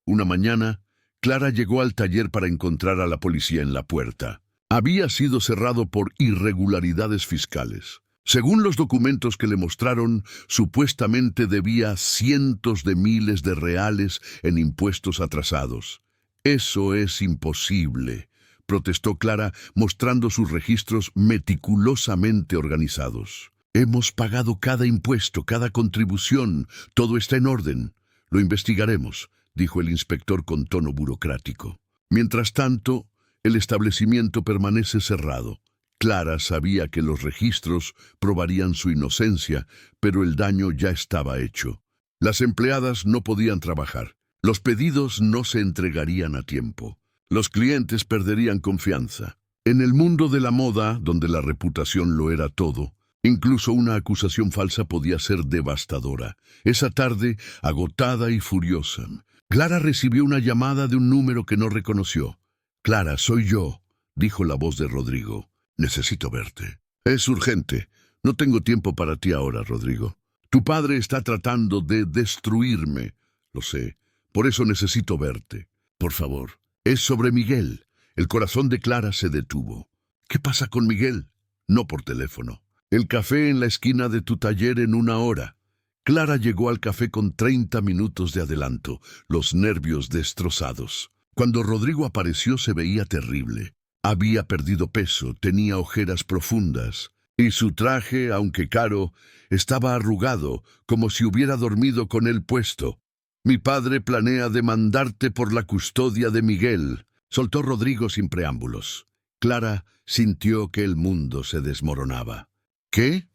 [SPEAKER 1] Una mañana, Clara llegó al taller para encontrar a la policía en la puerta. Había sido cerrado por irregularidades fiscales. Según los documentos que le mostraron, supuestamente debía cientos de miles de reales en impuestos atrasados. «Eso es imposible», protestó Clara, mostrando sus registros meticulosamente organizados. «Hemos pagado cada impuesto, cada contribución. Todo está en orden. Lo investigaremos», dijo el inspector con tono burocrático. Mientras tanto, el establecimiento permanece cerrado. Clara sabía que los registros probarían su inocencia, pero el daño ya estaba hecho. Las empleadas no podían trabajar. Los pedidos no se entregarían a tiempo. Los clientes perderían confianza. En el mundo de la moda, donde la reputación lo era todo, incluso una acusación falsa podía ser devastadora. Esa tarde, agotada y furiosa, Clara recibió una llamada de un número que no reconoció. «Clara, soy yo», dijo la voz de Rodrigo. «Necesito verte». «Es urgente. No tengo tiempo para ti ahora, Rodrigo. Tu padre está tratando de destruirme. Lo sé. Por eso necesito verte. Por favor». «Es sobre Miguel». El corazón de Clara se detuvo. «¿Qué pasa con Miguel?» «No por teléfono. El café en la esquina de tu taller en 1 hora». Clara llegó al café con 30 minutos de adelanto, los nervios destrozados. Cuando Rodrigo apareció se veía terrible. Había perdido peso, tenía ojeras profundas, y su traje, aunque caro, estaba arrugado, como si hubiera dormido con él puesto. «Mi padre planea demandarte por la custodia de Miguel», soltó Rodrigo sin preámbulos. Clara sintió que el mundo se desmoronaba. «¿Qué?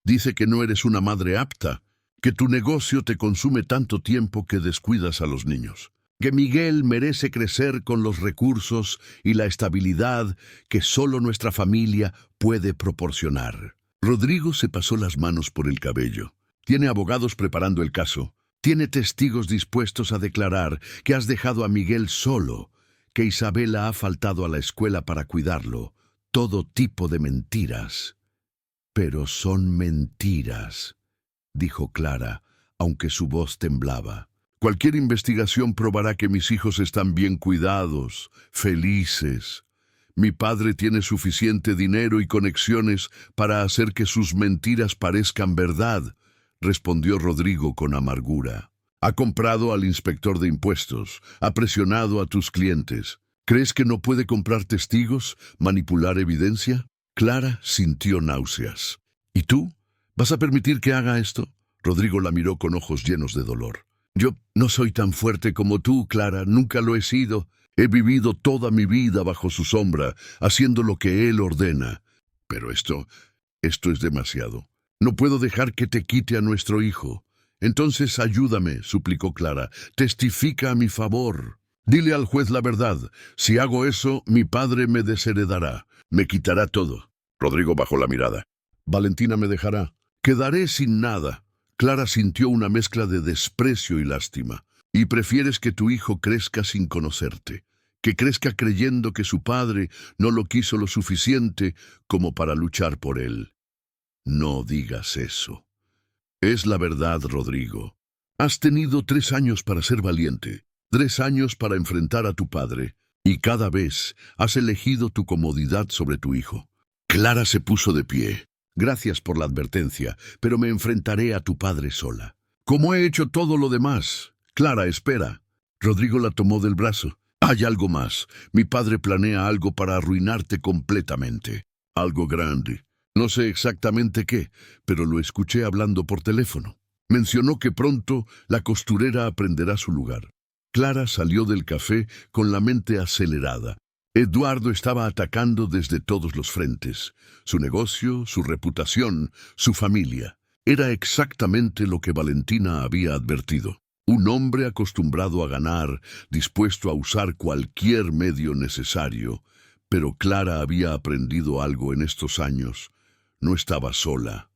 [SPEAKER 1] Dice que no eres una madre apta, que tu negocio te consume tanto tiempo que descuidas a los niños, que Miguel merece crecer con los recursos y la estabilidad que solo nuestra familia puede proporcionar». Rodrigo se pasó las manos por el cabello. «Tiene abogados preparando el caso. Tiene testigos dispuestos a declarar que has dejado a Miguel solo, que Isabela ha faltado a la escuela para cuidarlo. Todo tipo de mentiras». «Pero son mentiras», dijo Clara, aunque su voz temblaba. «Cualquier investigación probará que mis hijos están bien cuidados, felices. Mi padre tiene suficiente dinero y conexiones para hacer que sus mentiras parezcan verdad», respondió Rodrigo con amargura. «Ha comprado al inspector de impuestos, ha presionado a tus clientes. ¿Crees que no puede comprar testigos, manipular evidencia?» Clara sintió náuseas. «¿Y tú? ¿Vas a permitir que haga esto?». Rodrigo la miró con ojos llenos de dolor. «Yo no soy tan fuerte como tú, Clara, nunca lo he sido. He vivido toda mi vida bajo su sombra, haciendo lo que él ordena. Pero esto es demasiado. No puedo dejar que te quite a nuestro hijo». «Entonces ayúdame», suplicó Clara. «Testifica a mi favor. Dile al juez la verdad. Si hago eso, mi padre me desheredará. Me quitará todo». Rodrigo bajó la mirada. «Valentina me dejará. Quedaré sin nada». Clara sintió una mezcla de desprecio y lástima. «Y prefieres que tu hijo crezca sin conocerte, que crezca creyendo que su padre no lo quiso lo suficiente como para luchar por él». «No digas eso. Es la verdad, Rodrigo. Has tenido 3 años para ser valiente, 3 años para enfrentar a tu padre, y cada vez has elegido tu comodidad sobre tu hijo». Clara se puso de pie. «Gracias por la advertencia, pero me enfrentaré a tu padre sola, como he hecho todo lo demás». «Clara, espera». Rodrigo la tomó del brazo. «Hay algo más. Mi padre planea algo para arruinarte completamente. Algo grande. No sé exactamente qué, pero lo escuché hablando por teléfono. Mencionó que pronto la costurera aprenderá su lugar». Clara salió del café con la mente acelerada. Eduardo estaba atacando desde todos los frentes. Su negocio, su reputación, su familia. Era exactamente lo que Valentina había advertido. Un hombre acostumbrado a ganar, dispuesto a usar cualquier medio necesario. Pero Clara había aprendido algo en estos años. No estaba sola.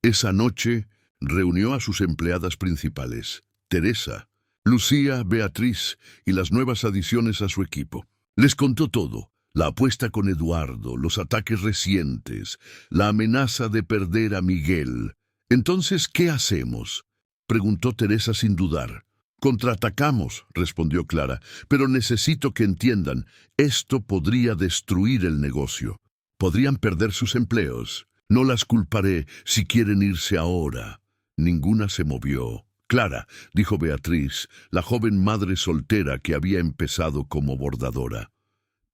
[SPEAKER 1] Esa noche reunió a sus empleadas principales, Teresa, Lucía, Beatriz y las nuevas adiciones a su equipo. Les contó todo: la apuesta con Eduardo, los ataques recientes, la amenaza de perder a Miguel. «Entonces, ¿qué hacemos?», preguntó Teresa sin dudar. «Contraatacamos», respondió Clara, «pero necesito que entiendan, esto podría destruir el negocio. Podrían perder sus empleos. No las culparé si quieren irse ahora». Ninguna se movió. «Clara», dijo Beatriz, la joven madre soltera que había empezado como bordadora,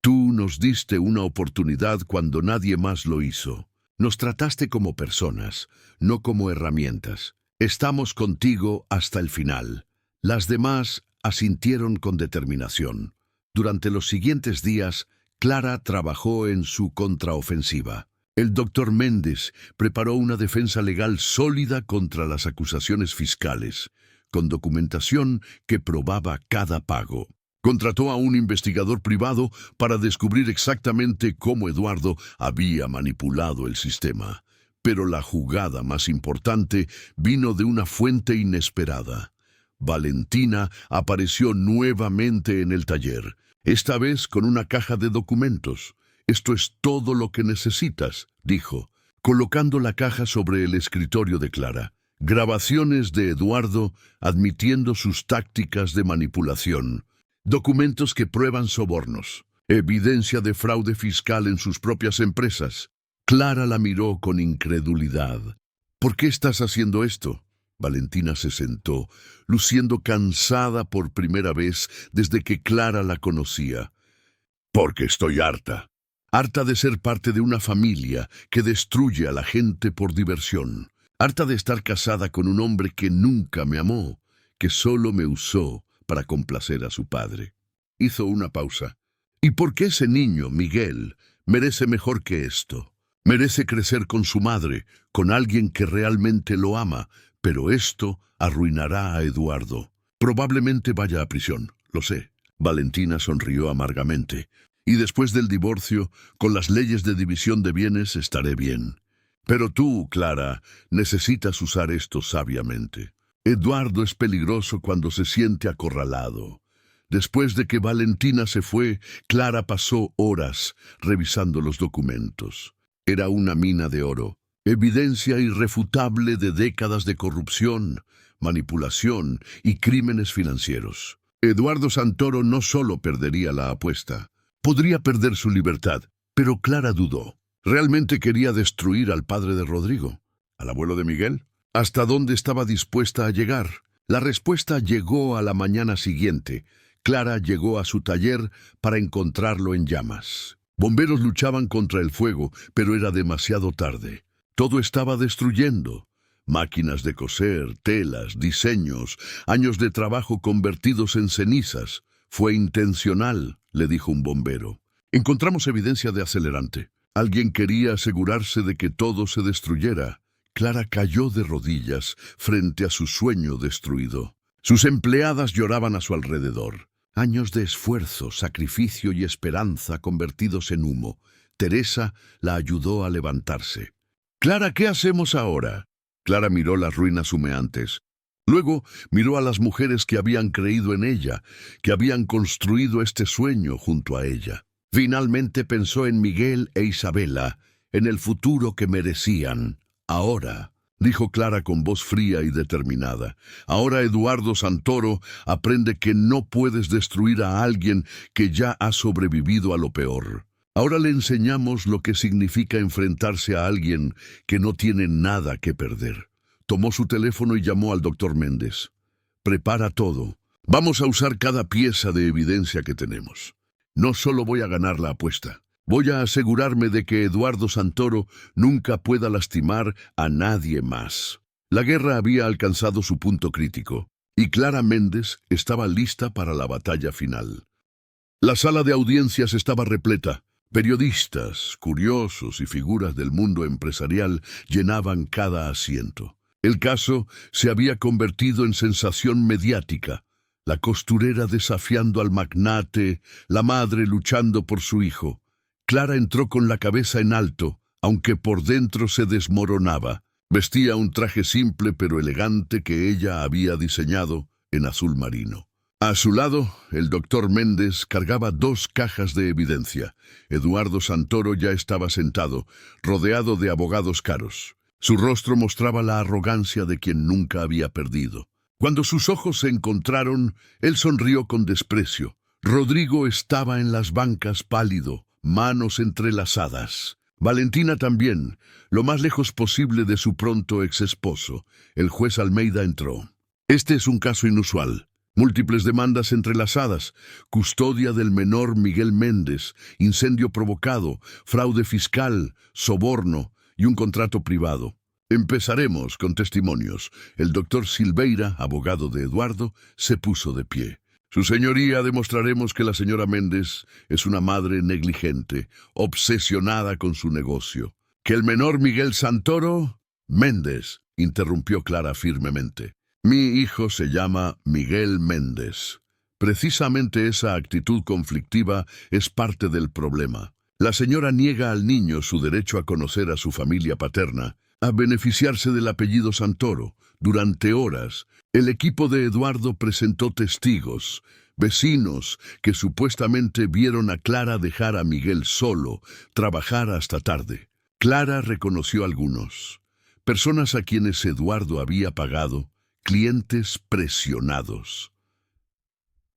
[SPEAKER 1] «tú nos diste una oportunidad cuando nadie más lo hizo. Nos trataste como personas, no como herramientas. Estamos contigo hasta el final». Las demás asintieron con determinación. Durante los siguientes días, Clara trabajó en su contraofensiva. El doctor Méndez preparó una defensa legal sólida contra las acusaciones fiscales, con documentación que probaba cada pago. Contrató a un investigador privado para descubrir exactamente cómo Eduardo había manipulado el sistema. Pero la jugada más importante vino de una fuente inesperada. Valentina apareció nuevamente en el taller, esta vez con una caja de documentos. «Esto es todo lo que necesitas», dijo, colocando la caja sobre el escritorio de Clara. Grabaciones de Eduardo admitiendo sus tácticas de manipulación. Documentos que prueban sobornos. Evidencia de fraude fiscal en sus propias empresas. Clara la miró con incredulidad. «¿Por qué estás haciendo esto?». Valentina se sentó, luciendo cansada por primera vez desde que Clara la conocía. «Porque estoy harta. Harta de ser parte de una familia que destruye a la gente por diversión. Harta de estar casada con un hombre que nunca me amó, que solo me usó para complacer a su padre». Hizo una pausa. «¿Y por qué ese niño, Miguel, merece mejor que esto? Merece crecer con su madre, con alguien que realmente lo ama, pero esto arruinará a Eduardo. Probablemente vaya a prisión, lo sé». Valentina sonrió amargamente. «Y después del divorcio, con las leyes de división de bienes, estaré bien. Pero tú, Clara, necesitas usar esto sabiamente. Eduardo es peligroso cuando se siente acorralado». Después de que Valentina se fue, Clara pasó horas revisando los documentos. Era una mina de oro, evidencia irrefutable de décadas de corrupción, manipulación y crímenes financieros. Eduardo Santoro no solo perdería la apuesta, podría perder su libertad, pero Clara dudó. ¿Realmente quería destruir al padre de Rodrigo? ¿Al abuelo de Miguel? ¿Hasta dónde estaba dispuesta a llegar? La respuesta llegó a la mañana siguiente. Clara llegó a su taller para encontrarlo en llamas. Bomberos luchaban contra el fuego, pero era demasiado tarde. Todo estaba destruyendo. Máquinas de coser, telas, diseños, años de trabajo convertidos en cenizas. «Fue intencional», le dijo un bombero. «Encontramos evidencia de acelerante. Alguien quería asegurarse de que todo se destruyera». Clara cayó de rodillas frente a su sueño destruido. Sus empleadas lloraban a su alrededor. Años de esfuerzo, sacrificio y esperanza convertidos en humo. Teresa la ayudó a levantarse. «Clara, ¿qué hacemos ahora?». Clara miró las ruinas humeantes. Luego miró a las mujeres que habían creído en ella, que habían construido este sueño junto a ella. Finalmente pensó en Miguel e Isabela, en el futuro que merecían. «Ahora», dijo Clara con voz fría y determinada, «ahora Eduardo Santoro aprende que no puedes destruir a alguien que ya ha sobrevivido a lo peor. Ahora le enseñamos lo que significa enfrentarse a alguien que no tiene nada que perder». Tomó su teléfono y llamó al doctor Méndez. «Prepara todo. Vamos a usar cada pieza de evidencia que tenemos. No solo voy a ganar la apuesta. Voy a asegurarme de que Eduardo Santoro nunca pueda lastimar a nadie más». La guerra había alcanzado su punto crítico, y Clara Méndez estaba lista para la batalla final. La sala de audiencias estaba repleta. Periodistas, curiosos y figuras del mundo empresarial llenaban cada asiento. El caso se había convertido en sensación mediática. La costurera desafiando al magnate, la madre luchando por su hijo. Clara entró con la cabeza en alto, aunque por dentro se desmoronaba. Vestía un traje simple pero elegante que ella había diseñado en azul marino. A su lado, el doctor Méndez cargaba 2 cajas de evidencia. Eduardo Santoro ya estaba sentado, rodeado de abogados caros. Su rostro mostraba la arrogancia de quien nunca había perdido. Cuando sus ojos se encontraron, él sonrió con desprecio. Rodrigo estaba en las bancas pálido, manos entrelazadas. Valentina también, lo más lejos posible de su pronto exesposo. El juez Almeida entró. «Este es un caso inusual. Múltiples demandas entrelazadas, custodia del menor Miguel Méndez, incendio provocado, fraude fiscal, soborno y un contrato privado. Empezaremos con testimonios». El doctor Silveira, abogado de Eduardo, se puso de pie. «Su señoría, demostraremos que la señora Méndez es una madre negligente, obsesionada con su negocio. Que el menor Miguel Santoro...». «Méndez», interrumpió Clara firmemente. «Mi hijo se llama Miguel Méndez». Precisamente esa actitud conflictiva es parte del problema. La señora niega al niño su derecho a conocer a su familia paterna, a beneficiarse del apellido Santoro. Durante horas, el equipo de Eduardo presentó testigos, vecinos que supuestamente vieron a Clara dejar a Miguel solo, trabajar hasta tarde. Clara reconoció a algunos, personas a quienes Eduardo había pagado, clientes presionados.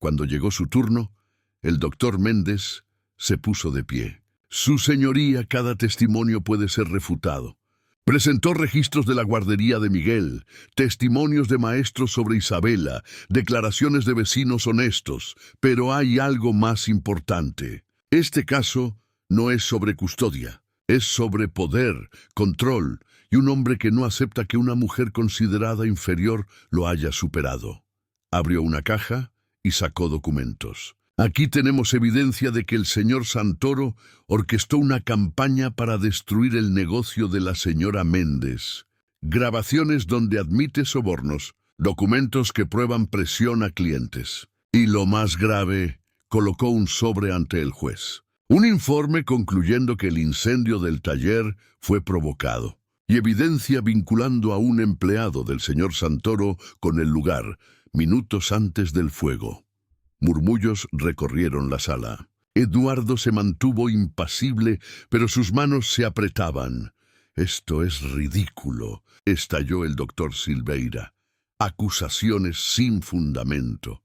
[SPEAKER 1] Cuando llegó su turno, el doctor Méndez se puso de pie. Su señoría, cada testimonio puede ser refutado. Presentó registros de la guardería de Miguel, testimonios de maestros sobre Isabela, declaraciones de vecinos honestos, pero hay algo más importante. Este caso no es sobre custodia, es sobre poder, control y un hombre que no acepta que una mujer considerada inferior lo haya superado. Abrió una caja y sacó documentos. Aquí tenemos evidencia de que el señor Santoro orquestó una campaña para destruir el negocio de la señora Méndez. Grabaciones donde admite sobornos, documentos que prueban presión a clientes. Y lo más grave, colocó un sobre ante el juez. Un informe concluyendo que el incendio del taller fue provocado. Y evidencia vinculando a un empleado del señor Santoro con el lugar, minutos antes del fuego. Murmullos recorrieron la sala. Eduardo se mantuvo impasible, pero sus manos se apretaban. «Esto es ridículo», estalló el doctor Silveira. «Acusaciones sin fundamento».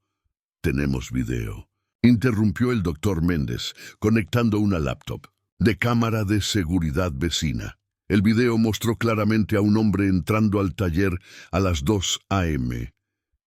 [SPEAKER 1] «Tenemos video», interrumpió el doctor Méndez, conectando una laptop de cámara de seguridad vecina. El video mostró claramente a un hombre entrando al taller a las 2 a.m.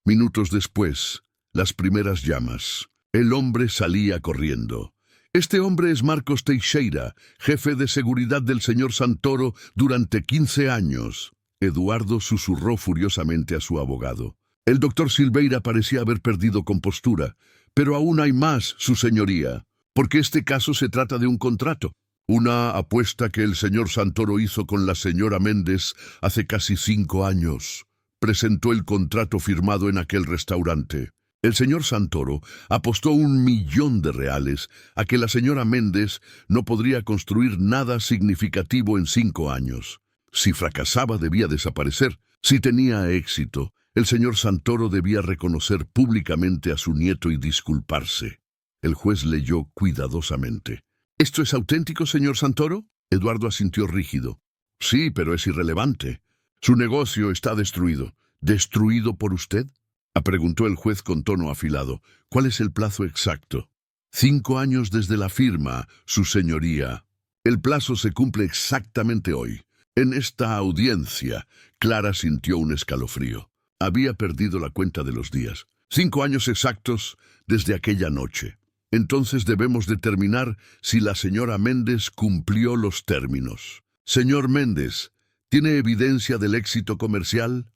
[SPEAKER 1] Minutos después, las primeras llamas. El hombre salía corriendo. Este hombre es Marcos Teixeira, jefe de seguridad del señor Santoro durante 15 años. Eduardo susurró furiosamente a su abogado. El doctor Silveira parecía haber perdido compostura. Pero aún hay más, su señoría, porque este caso se trata de un contrato. Una apuesta que el señor Santoro hizo con la señora Méndez hace casi 5 años. Presentó el contrato firmado en aquel restaurante. El señor Santoro apostó $1.000.000 a que la señora Méndez no podría construir nada significativo en 5 años. Si fracasaba, debía desaparecer. Si tenía éxito, el señor Santoro debía reconocer públicamente a su nieto y disculparse. El juez leyó cuidadosamente. ¿Esto es auténtico, señor Santoro? Eduardo asintió rígido. Sí, pero es irrelevante. Su negocio está destruido. ¿Destruido por usted?, preguntó el juez con tono afilado. ¿Cuál es el plazo exacto? 5 años desde la firma, su señoría. El plazo se cumple exactamente hoy. En esta audiencia, Clara sintió un escalofrío. Había perdido la cuenta de los días. 5 años exactos desde aquella noche. Entonces debemos determinar si la señora Méndez cumplió los términos. Señor Méndez, ¿tiene evidencia del éxito comercial?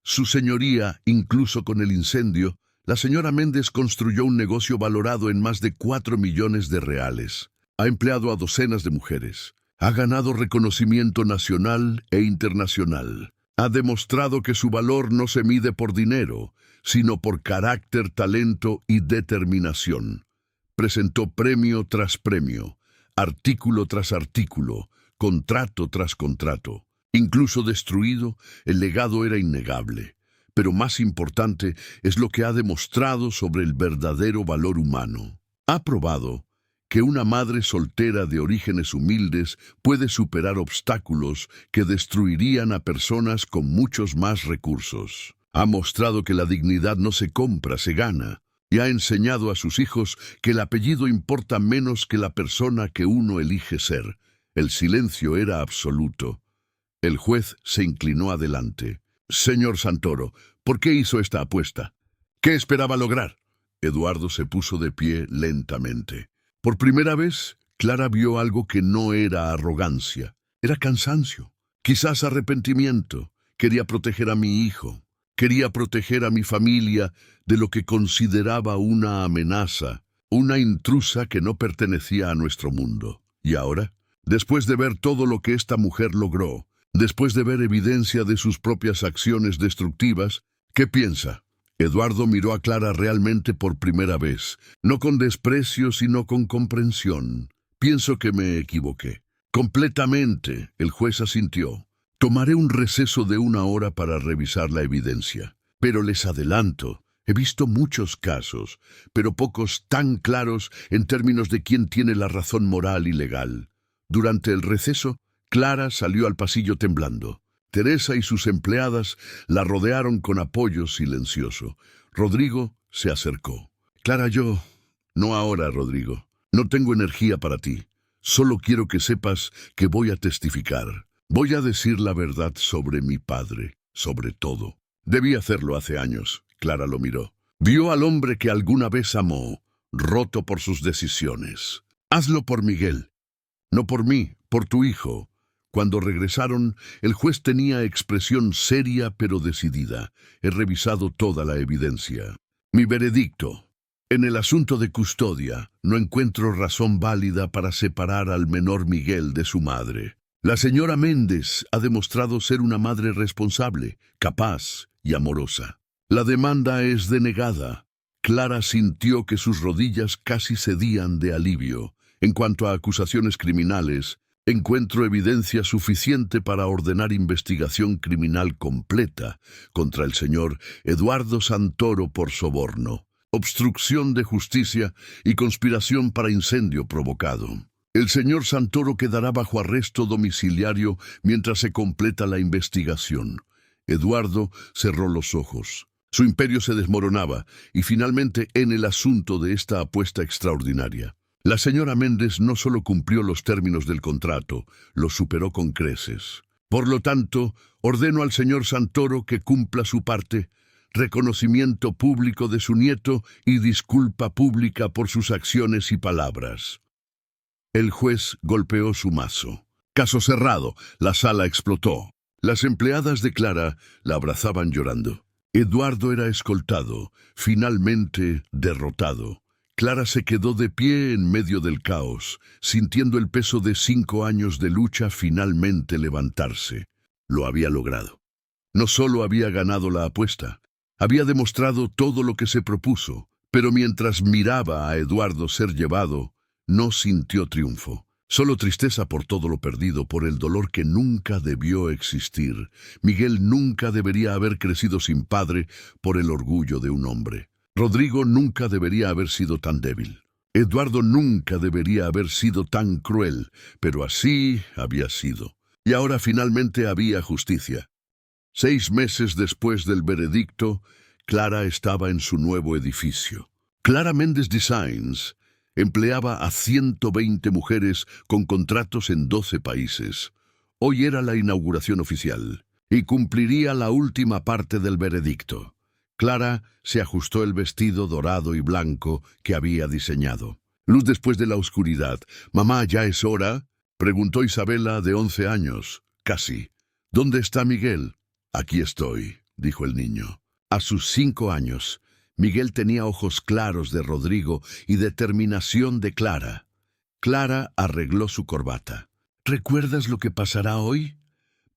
[SPEAKER 1] Su señoría, incluso con el incendio, la señora Méndez construyó un negocio valorado en más de 4 millones de reales. Ha empleado a docenas de mujeres. Ha ganado reconocimiento nacional e internacional. Ha demostrado que su valor no se mide por dinero, sino por carácter, talento y determinación. Presentó premio tras premio, artículo tras artículo, contrato tras contrato. Incluso destruido, el legado era innegable. Pero más importante es lo que ha demostrado sobre el verdadero valor humano. Ha probado que una madre soltera de orígenes humildes puede superar obstáculos que destruirían a personas con muchos más recursos. Ha mostrado que la dignidad no se compra, se gana. Y ha enseñado a sus hijos que el apellido importa menos que la persona que uno elige ser. El silencio era absoluto. El juez se inclinó adelante. Señor Santoro, ¿por qué hizo esta apuesta? ¿Qué esperaba lograr? Eduardo se puso de pie lentamente. Por primera vez, Clara vio algo que no era arrogancia. Era cansancio, quizás arrepentimiento. Quería proteger a mi hijo. Quería proteger a mi familia de lo que consideraba una amenaza, una intrusa que no pertenecía a nuestro mundo. Y ahora, después de ver todo lo que esta mujer logró, después de ver evidencia de sus propias acciones destructivas, ¿qué piensa? Eduardo miró a Clara realmente por primera vez, no con desprecio, sino con comprensión. Pienso que me equivoqué. Completamente, el juez asintió. Tomaré un receso de 1 hora para revisar la evidencia. Pero les adelanto, he visto muchos casos, pero pocos tan claros en términos de quién tiene la razón moral y legal. Durante el receso, Clara salió al pasillo temblando. Teresa y sus empleadas la rodearon con apoyo silencioso. Rodrigo se acercó. Clara, No ahora, Rodrigo. No tengo energía para ti. Solo quiero que sepas que voy a testificar. Voy a decir la verdad sobre mi padre, sobre todo. Debí hacerlo hace años. Clara lo miró. Vio al hombre que alguna vez amó, roto por sus decisiones. Hazlo por Miguel. No por mí, por tu hijo. Cuando regresaron, el juez tenía expresión seria pero decidida. He revisado toda la evidencia. Mi veredicto. En el asunto de custodia, no encuentro razón válida para separar al menor Miguel de su madre. La señora Méndez ha demostrado ser una madre responsable, capaz y amorosa. La demanda es denegada. Clara sintió que sus rodillas casi cedían de alivio. En cuanto a acusaciones criminales, encuentro evidencia suficiente para ordenar investigación criminal completa contra el señor Eduardo Santoro por soborno, obstrucción de justicia y conspiración para incendio provocado. El señor Santoro quedará bajo arresto domiciliario mientras se completa la investigación. Eduardo cerró los ojos. Su imperio se desmoronaba y finalmente en el asunto de esta apuesta extraordinaria. La señora Méndez no solo cumplió los términos del contrato, los superó con creces. Por lo tanto, ordeno al señor Santoro que cumpla su parte, reconocimiento público de su nieto y disculpa pública por sus acciones y palabras. El juez golpeó su mazo. Caso cerrado. La sala explotó. Las empleadas de Clara la abrazaban llorando. Eduardo era escoltado, finalmente derrotado. Clara se quedó de pie en medio del caos, sintiendo el peso de 5 años de lucha finalmente levantarse. Lo había logrado. No solo había ganado la apuesta, había demostrado todo lo que se propuso, pero mientras miraba a Eduardo ser llevado, no sintió triunfo. Solo tristeza por todo lo perdido, por el dolor que nunca debió existir. Miguel nunca debería haber crecido sin padre por el orgullo de un hombre. Rodrigo nunca debería haber sido tan débil. Eduardo nunca debería haber sido tan cruel, pero así había sido. Y ahora finalmente había justicia. 6 meses después del veredicto, Clara estaba en su nuevo edificio. Clara Méndez Designs empleaba a 120 mujeres con contratos en 12 países. Hoy era la inauguración oficial y cumpliría la última parte del veredicto. Clara se ajustó el vestido dorado y blanco que había diseñado. Luz después de la oscuridad. «Mamá, ¿ya es hora?», preguntó Isabela, de 11 años. «Casi». «¿Dónde está Miguel?». «Aquí estoy», dijo el niño. A sus 5 años, Miguel tenía ojos claros de Rodrigo y determinación de Clara. Clara arregló su corbata. «¿Recuerdas lo que pasará hoy?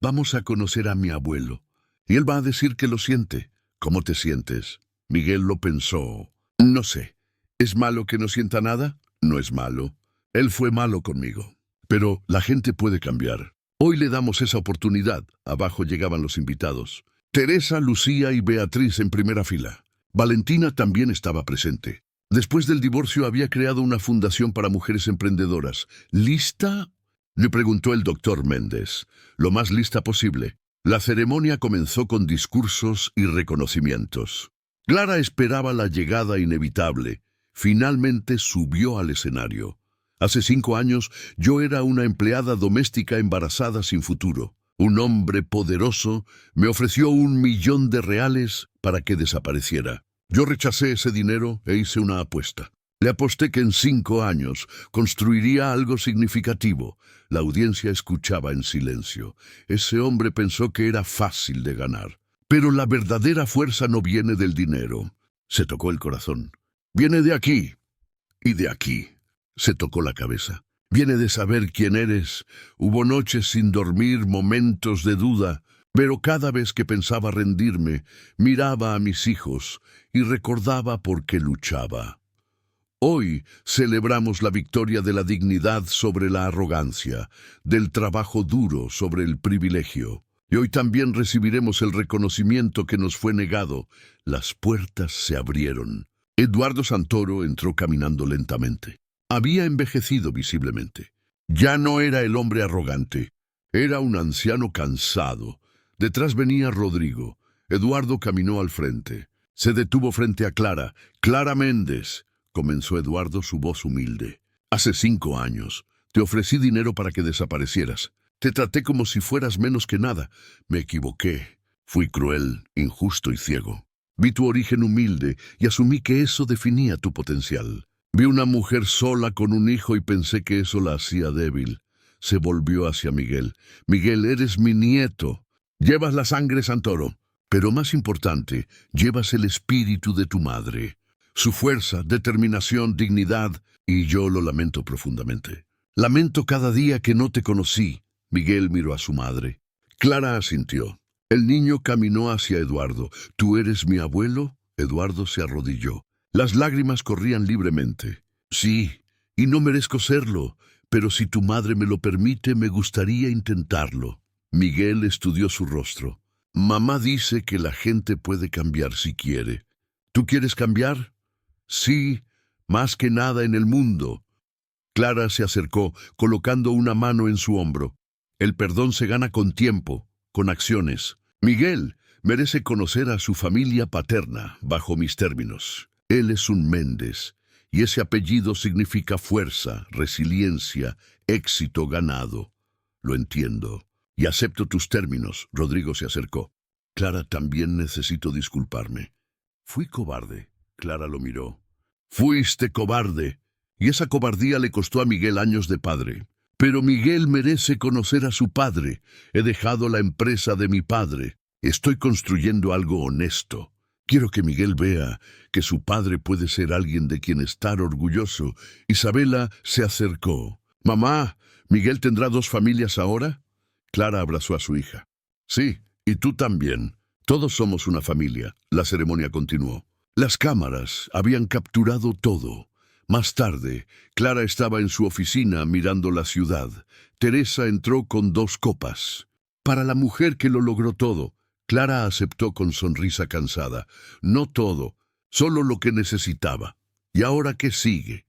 [SPEAKER 1] Vamos a conocer a mi abuelo. Y él va a decir que lo siente». «¿Cómo te sientes?». Miguel lo pensó. «No sé. ¿Es malo que no sienta nada?». «No es malo. Él fue malo conmigo. Pero la gente puede cambiar. Hoy le damos esa oportunidad». Abajo llegaban los invitados. Teresa, Lucía y Beatriz en primera fila. Valentina también estaba presente. Después del divorcio había creado una fundación para mujeres emprendedoras. «¿Lista?», le preguntó el doctor Méndez. «Lo más lista posible». La ceremonia comenzó con discursos y reconocimientos. Clara esperaba la llegada inevitable. Finalmente subió al escenario. «Hace 5 años yo era una empleada doméstica embarazada sin futuro. Un hombre poderoso me ofreció $1.000.000 para que desapareciera. Yo rechacé ese dinero e hice una apuesta. Le aposté que en 5 años construiría algo significativo». La audiencia escuchaba en silencio. Ese hombre pensó que era fácil de ganar. Pero la verdadera fuerza no viene del dinero. Se tocó el corazón. Viene de aquí y de aquí. Se tocó la cabeza. Viene de saber quién eres. Hubo noches sin dormir, momentos de duda. Pero cada vez que pensaba rendirme, miraba a mis hijos y recordaba por qué luchaba. Hoy celebramos la victoria de la dignidad sobre la arrogancia, del trabajo duro sobre el privilegio. Y hoy también recibiremos el reconocimiento que nos fue negado. Las puertas se abrieron. Eduardo Santoro entró caminando lentamente. Había envejecido visiblemente. Ya no era el hombre arrogante. Era un anciano cansado. Detrás venía Rodrigo. Eduardo caminó al frente. Se detuvo frente a Clara. «Clara Méndez», comenzó Eduardo, su voz humilde. «Hace 5 años te ofrecí dinero para que desaparecieras. Te traté como si fueras menos que nada. Me equivoqué. Fui cruel, injusto y ciego. Vi tu origen humilde y asumí que eso definía tu potencial. Vi una mujer sola con un hijo y pensé que eso la hacía débil». Se volvió hacia Miguel. «Miguel, eres mi nieto. Llevas la sangre Santoro. Pero más importante, llevas el espíritu de tu madre. Su fuerza, determinación, dignidad, y yo lo lamento profundamente. Lamento cada día que no te conocí». Miguel miró a su madre. Clara asintió. El niño caminó hacia Eduardo. «¿Tú eres mi abuelo?» Eduardo se arrodilló. Las lágrimas corrían libremente. «Sí, y no merezco serlo, pero si tu madre me lo permite, me gustaría intentarlo». Miguel estudió su rostro. «Mamá dice que la gente puede cambiar si quiere. ¿Tú quieres cambiar?» «Sí, más que nada en el mundo». Clara se acercó, colocando una mano en su hombro. «El perdón se gana con tiempo, con acciones. Miguel merece conocer a su familia paterna, bajo mis términos. Él es un Méndez, y ese apellido significa fuerza, resiliencia, éxito ganado. Lo entiendo, y acepto tus términos». Rodrigo se acercó. «Clara, también necesito disculparme. Fui cobarde». Clara lo miró. «Fuiste cobarde, y esa cobardía le costó a Miguel años de padre. Pero Miguel merece conocer a su padre. He dejado la empresa de mi padre. Estoy construyendo algo honesto. Quiero que Miguel vea que su padre puede ser alguien de quien estar orgulloso». Isabela se acercó. «Mamá, ¿Miguel tendrá 2 familias ahora?» Clara abrazó a su hija. «Sí, y tú también. Todos somos una familia». La ceremonia continuó. Las cámaras habían capturado todo. Más tarde, Clara estaba en su oficina mirando la ciudad. Teresa entró con 2 copas. Para la mujer que lo logró todo, Clara aceptó con sonrisa cansada. No todo, solo lo que necesitaba. ¿Y ahora qué sigue?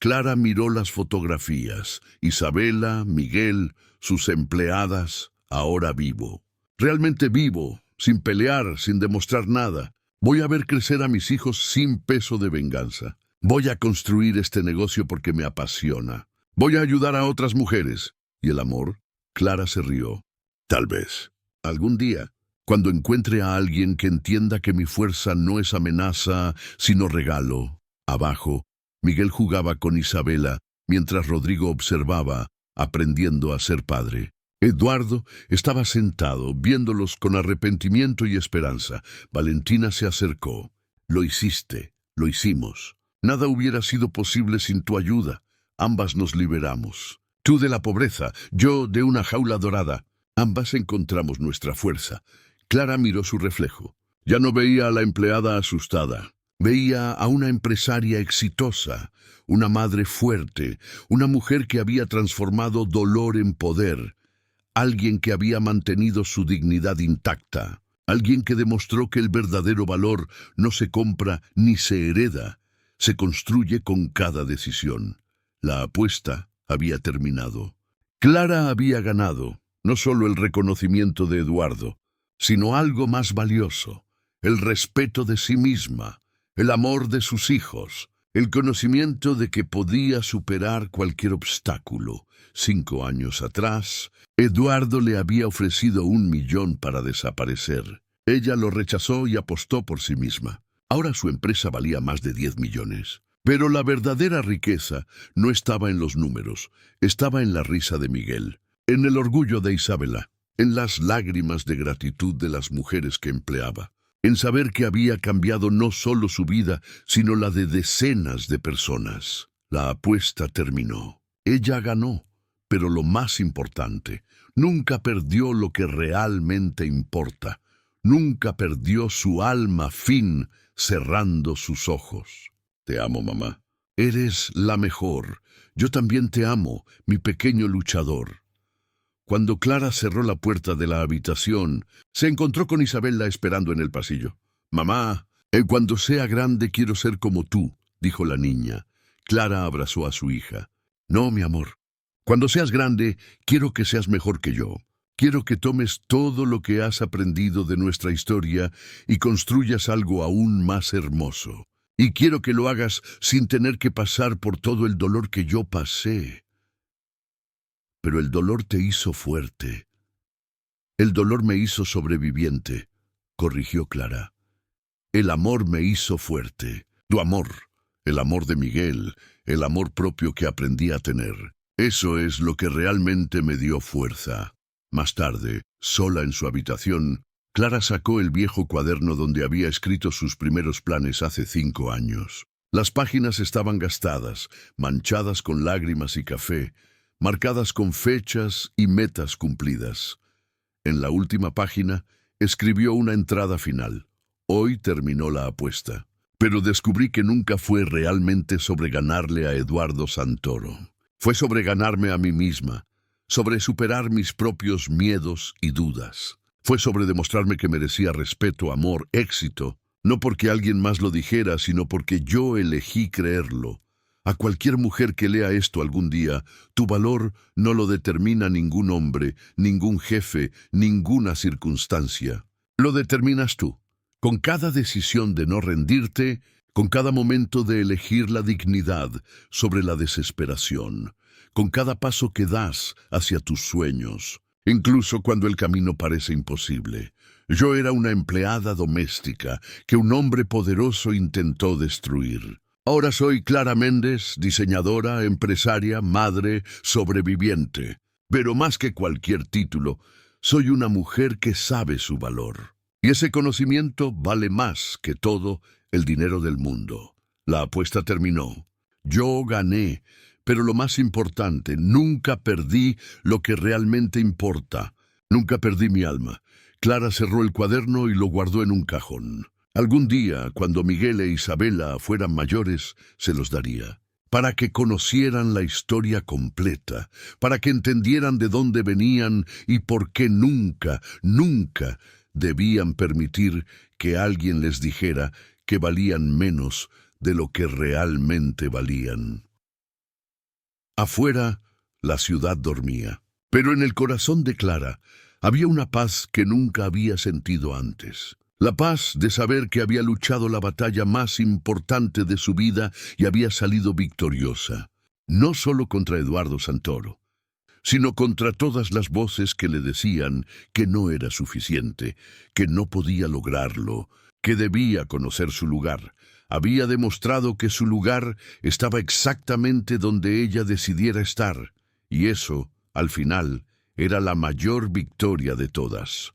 [SPEAKER 1] Clara miró las fotografías. Isabela, Miguel, sus empleadas, ahora vivo. Realmente vivo, sin pelear, sin demostrar nada. Voy a ver crecer a mis hijos sin peso de venganza. Voy a construir este negocio porque me apasiona. Voy a ayudar a otras mujeres. ¿Y el amor? Clara se rió. Tal vez. Algún día, cuando encuentre a alguien que entienda que mi fuerza no es amenaza, sino regalo. Abajo, Miguel jugaba con Isabela, mientras Rodrigo observaba, aprendiendo a ser padre. Eduardo estaba sentado, viéndolos con arrepentimiento y esperanza. Valentina se acercó. «Lo hiciste, lo hicimos. Nada hubiera sido posible sin tu ayuda. Ambas nos liberamos. Tú de la pobreza, yo de una jaula dorada. Ambas encontramos nuestra fuerza». Clara miró su reflejo. Ya no veía a la empleada asustada. Veía a una empresaria exitosa, una madre fuerte, una mujer que había transformado dolor en poder, alguien que había mantenido su dignidad intacta, alguien que demostró que el verdadero valor no se compra ni se hereda, se construye con cada decisión. La apuesta había terminado. Clara había ganado, no solo el reconocimiento de Eduardo, sino algo más valioso, el respeto de sí misma, el amor de sus hijos, el conocimiento de que podía superar cualquier obstáculo. 5 años atrás, Eduardo le había ofrecido 1 millón para desaparecer. Ella lo rechazó y apostó por sí misma. Ahora su empresa valía más de 10 millones. Pero la verdadera riqueza no estaba en los números, estaba en la risa de Miguel, en el orgullo de Isabela, en las lágrimas de gratitud de las mujeres que empleaba, en saber que había cambiado no solo su vida, sino la de decenas de personas. La apuesta terminó. Ella ganó, pero lo más importante, nunca perdió lo que realmente importa. Nunca perdió su alma fin cerrando sus ojos. Te amo, mamá. Eres la mejor. Yo también te amo, mi pequeño luchador. Cuando Clara cerró la puerta de la habitación, se encontró con Isabela esperando en el pasillo. «Mamá, cuando sea grande quiero ser como tú», dijo la niña. Clara abrazó a su hija. «No, mi amor. Cuando seas grande, quiero que seas mejor que yo. Quiero que tomes todo lo que has aprendido de nuestra historia y construyas algo aún más hermoso. Y quiero que lo hagas sin tener que pasar por todo el dolor que yo pasé». «Pero el dolor te hizo fuerte». «El dolor me hizo sobreviviente», corrigió Clara. «El amor me hizo fuerte. Tu amor, el amor de Miguel, el amor propio que aprendí a tener. Eso es lo que realmente me dio fuerza». Más tarde, sola en su habitación, Clara sacó el viejo cuaderno donde había escrito sus primeros planes hace 5 años. Las páginas estaban gastadas, manchadas con lágrimas y café, marcadas con fechas y metas cumplidas. En la última página, escribió una entrada final. «Hoy terminó la apuesta». Pero descubrí que nunca fue realmente sobre ganarle a Eduardo Santoro. Fue sobre ganarme a mí misma, sobre superar mis propios miedos y dudas. Fue sobre demostrarme que merecía respeto, amor, éxito, no porque alguien más lo dijera, sino porque yo elegí creerlo. A cualquier mujer que lea esto algún día, tu valor no lo determina ningún hombre, ningún jefe, ninguna circunstancia. Lo determinas tú, con cada decisión de no rendirte, con cada momento de elegir la dignidad sobre la desesperación, con cada paso que das hacia tus sueños, incluso cuando el camino parece imposible. Yo era una empleada doméstica que un hombre poderoso intentó destruir. Ahora soy Clara Méndez, diseñadora, empresaria, madre, sobreviviente. Pero más que cualquier título, soy una mujer que sabe su valor. Y ese conocimiento vale más que todo el dinero del mundo. La apuesta terminó. Yo gané, pero lo más importante, nunca perdí lo que realmente importa. Nunca perdí mi alma. Clara cerró el cuaderno y lo guardó en un cajón. Algún día, cuando Miguel e Isabela fueran mayores, se los daría. Para que conocieran la historia completa, para que entendieran de dónde venían y por qué nunca, nunca debían permitir que alguien les dijera que valían menos de lo que realmente valían. Afuera, la ciudad dormía, pero en el corazón de Clara había una paz que nunca había sentido antes. La paz de saber que había luchado la batalla más importante de su vida y había salido victoriosa, no solo contra Eduardo Santoro, sino contra todas las voces que le decían que no era suficiente, que no podía lograrlo, que debía conocer su lugar. Había demostrado que su lugar estaba exactamente donde ella decidiera estar, y eso, al final, era la mayor victoria de todas.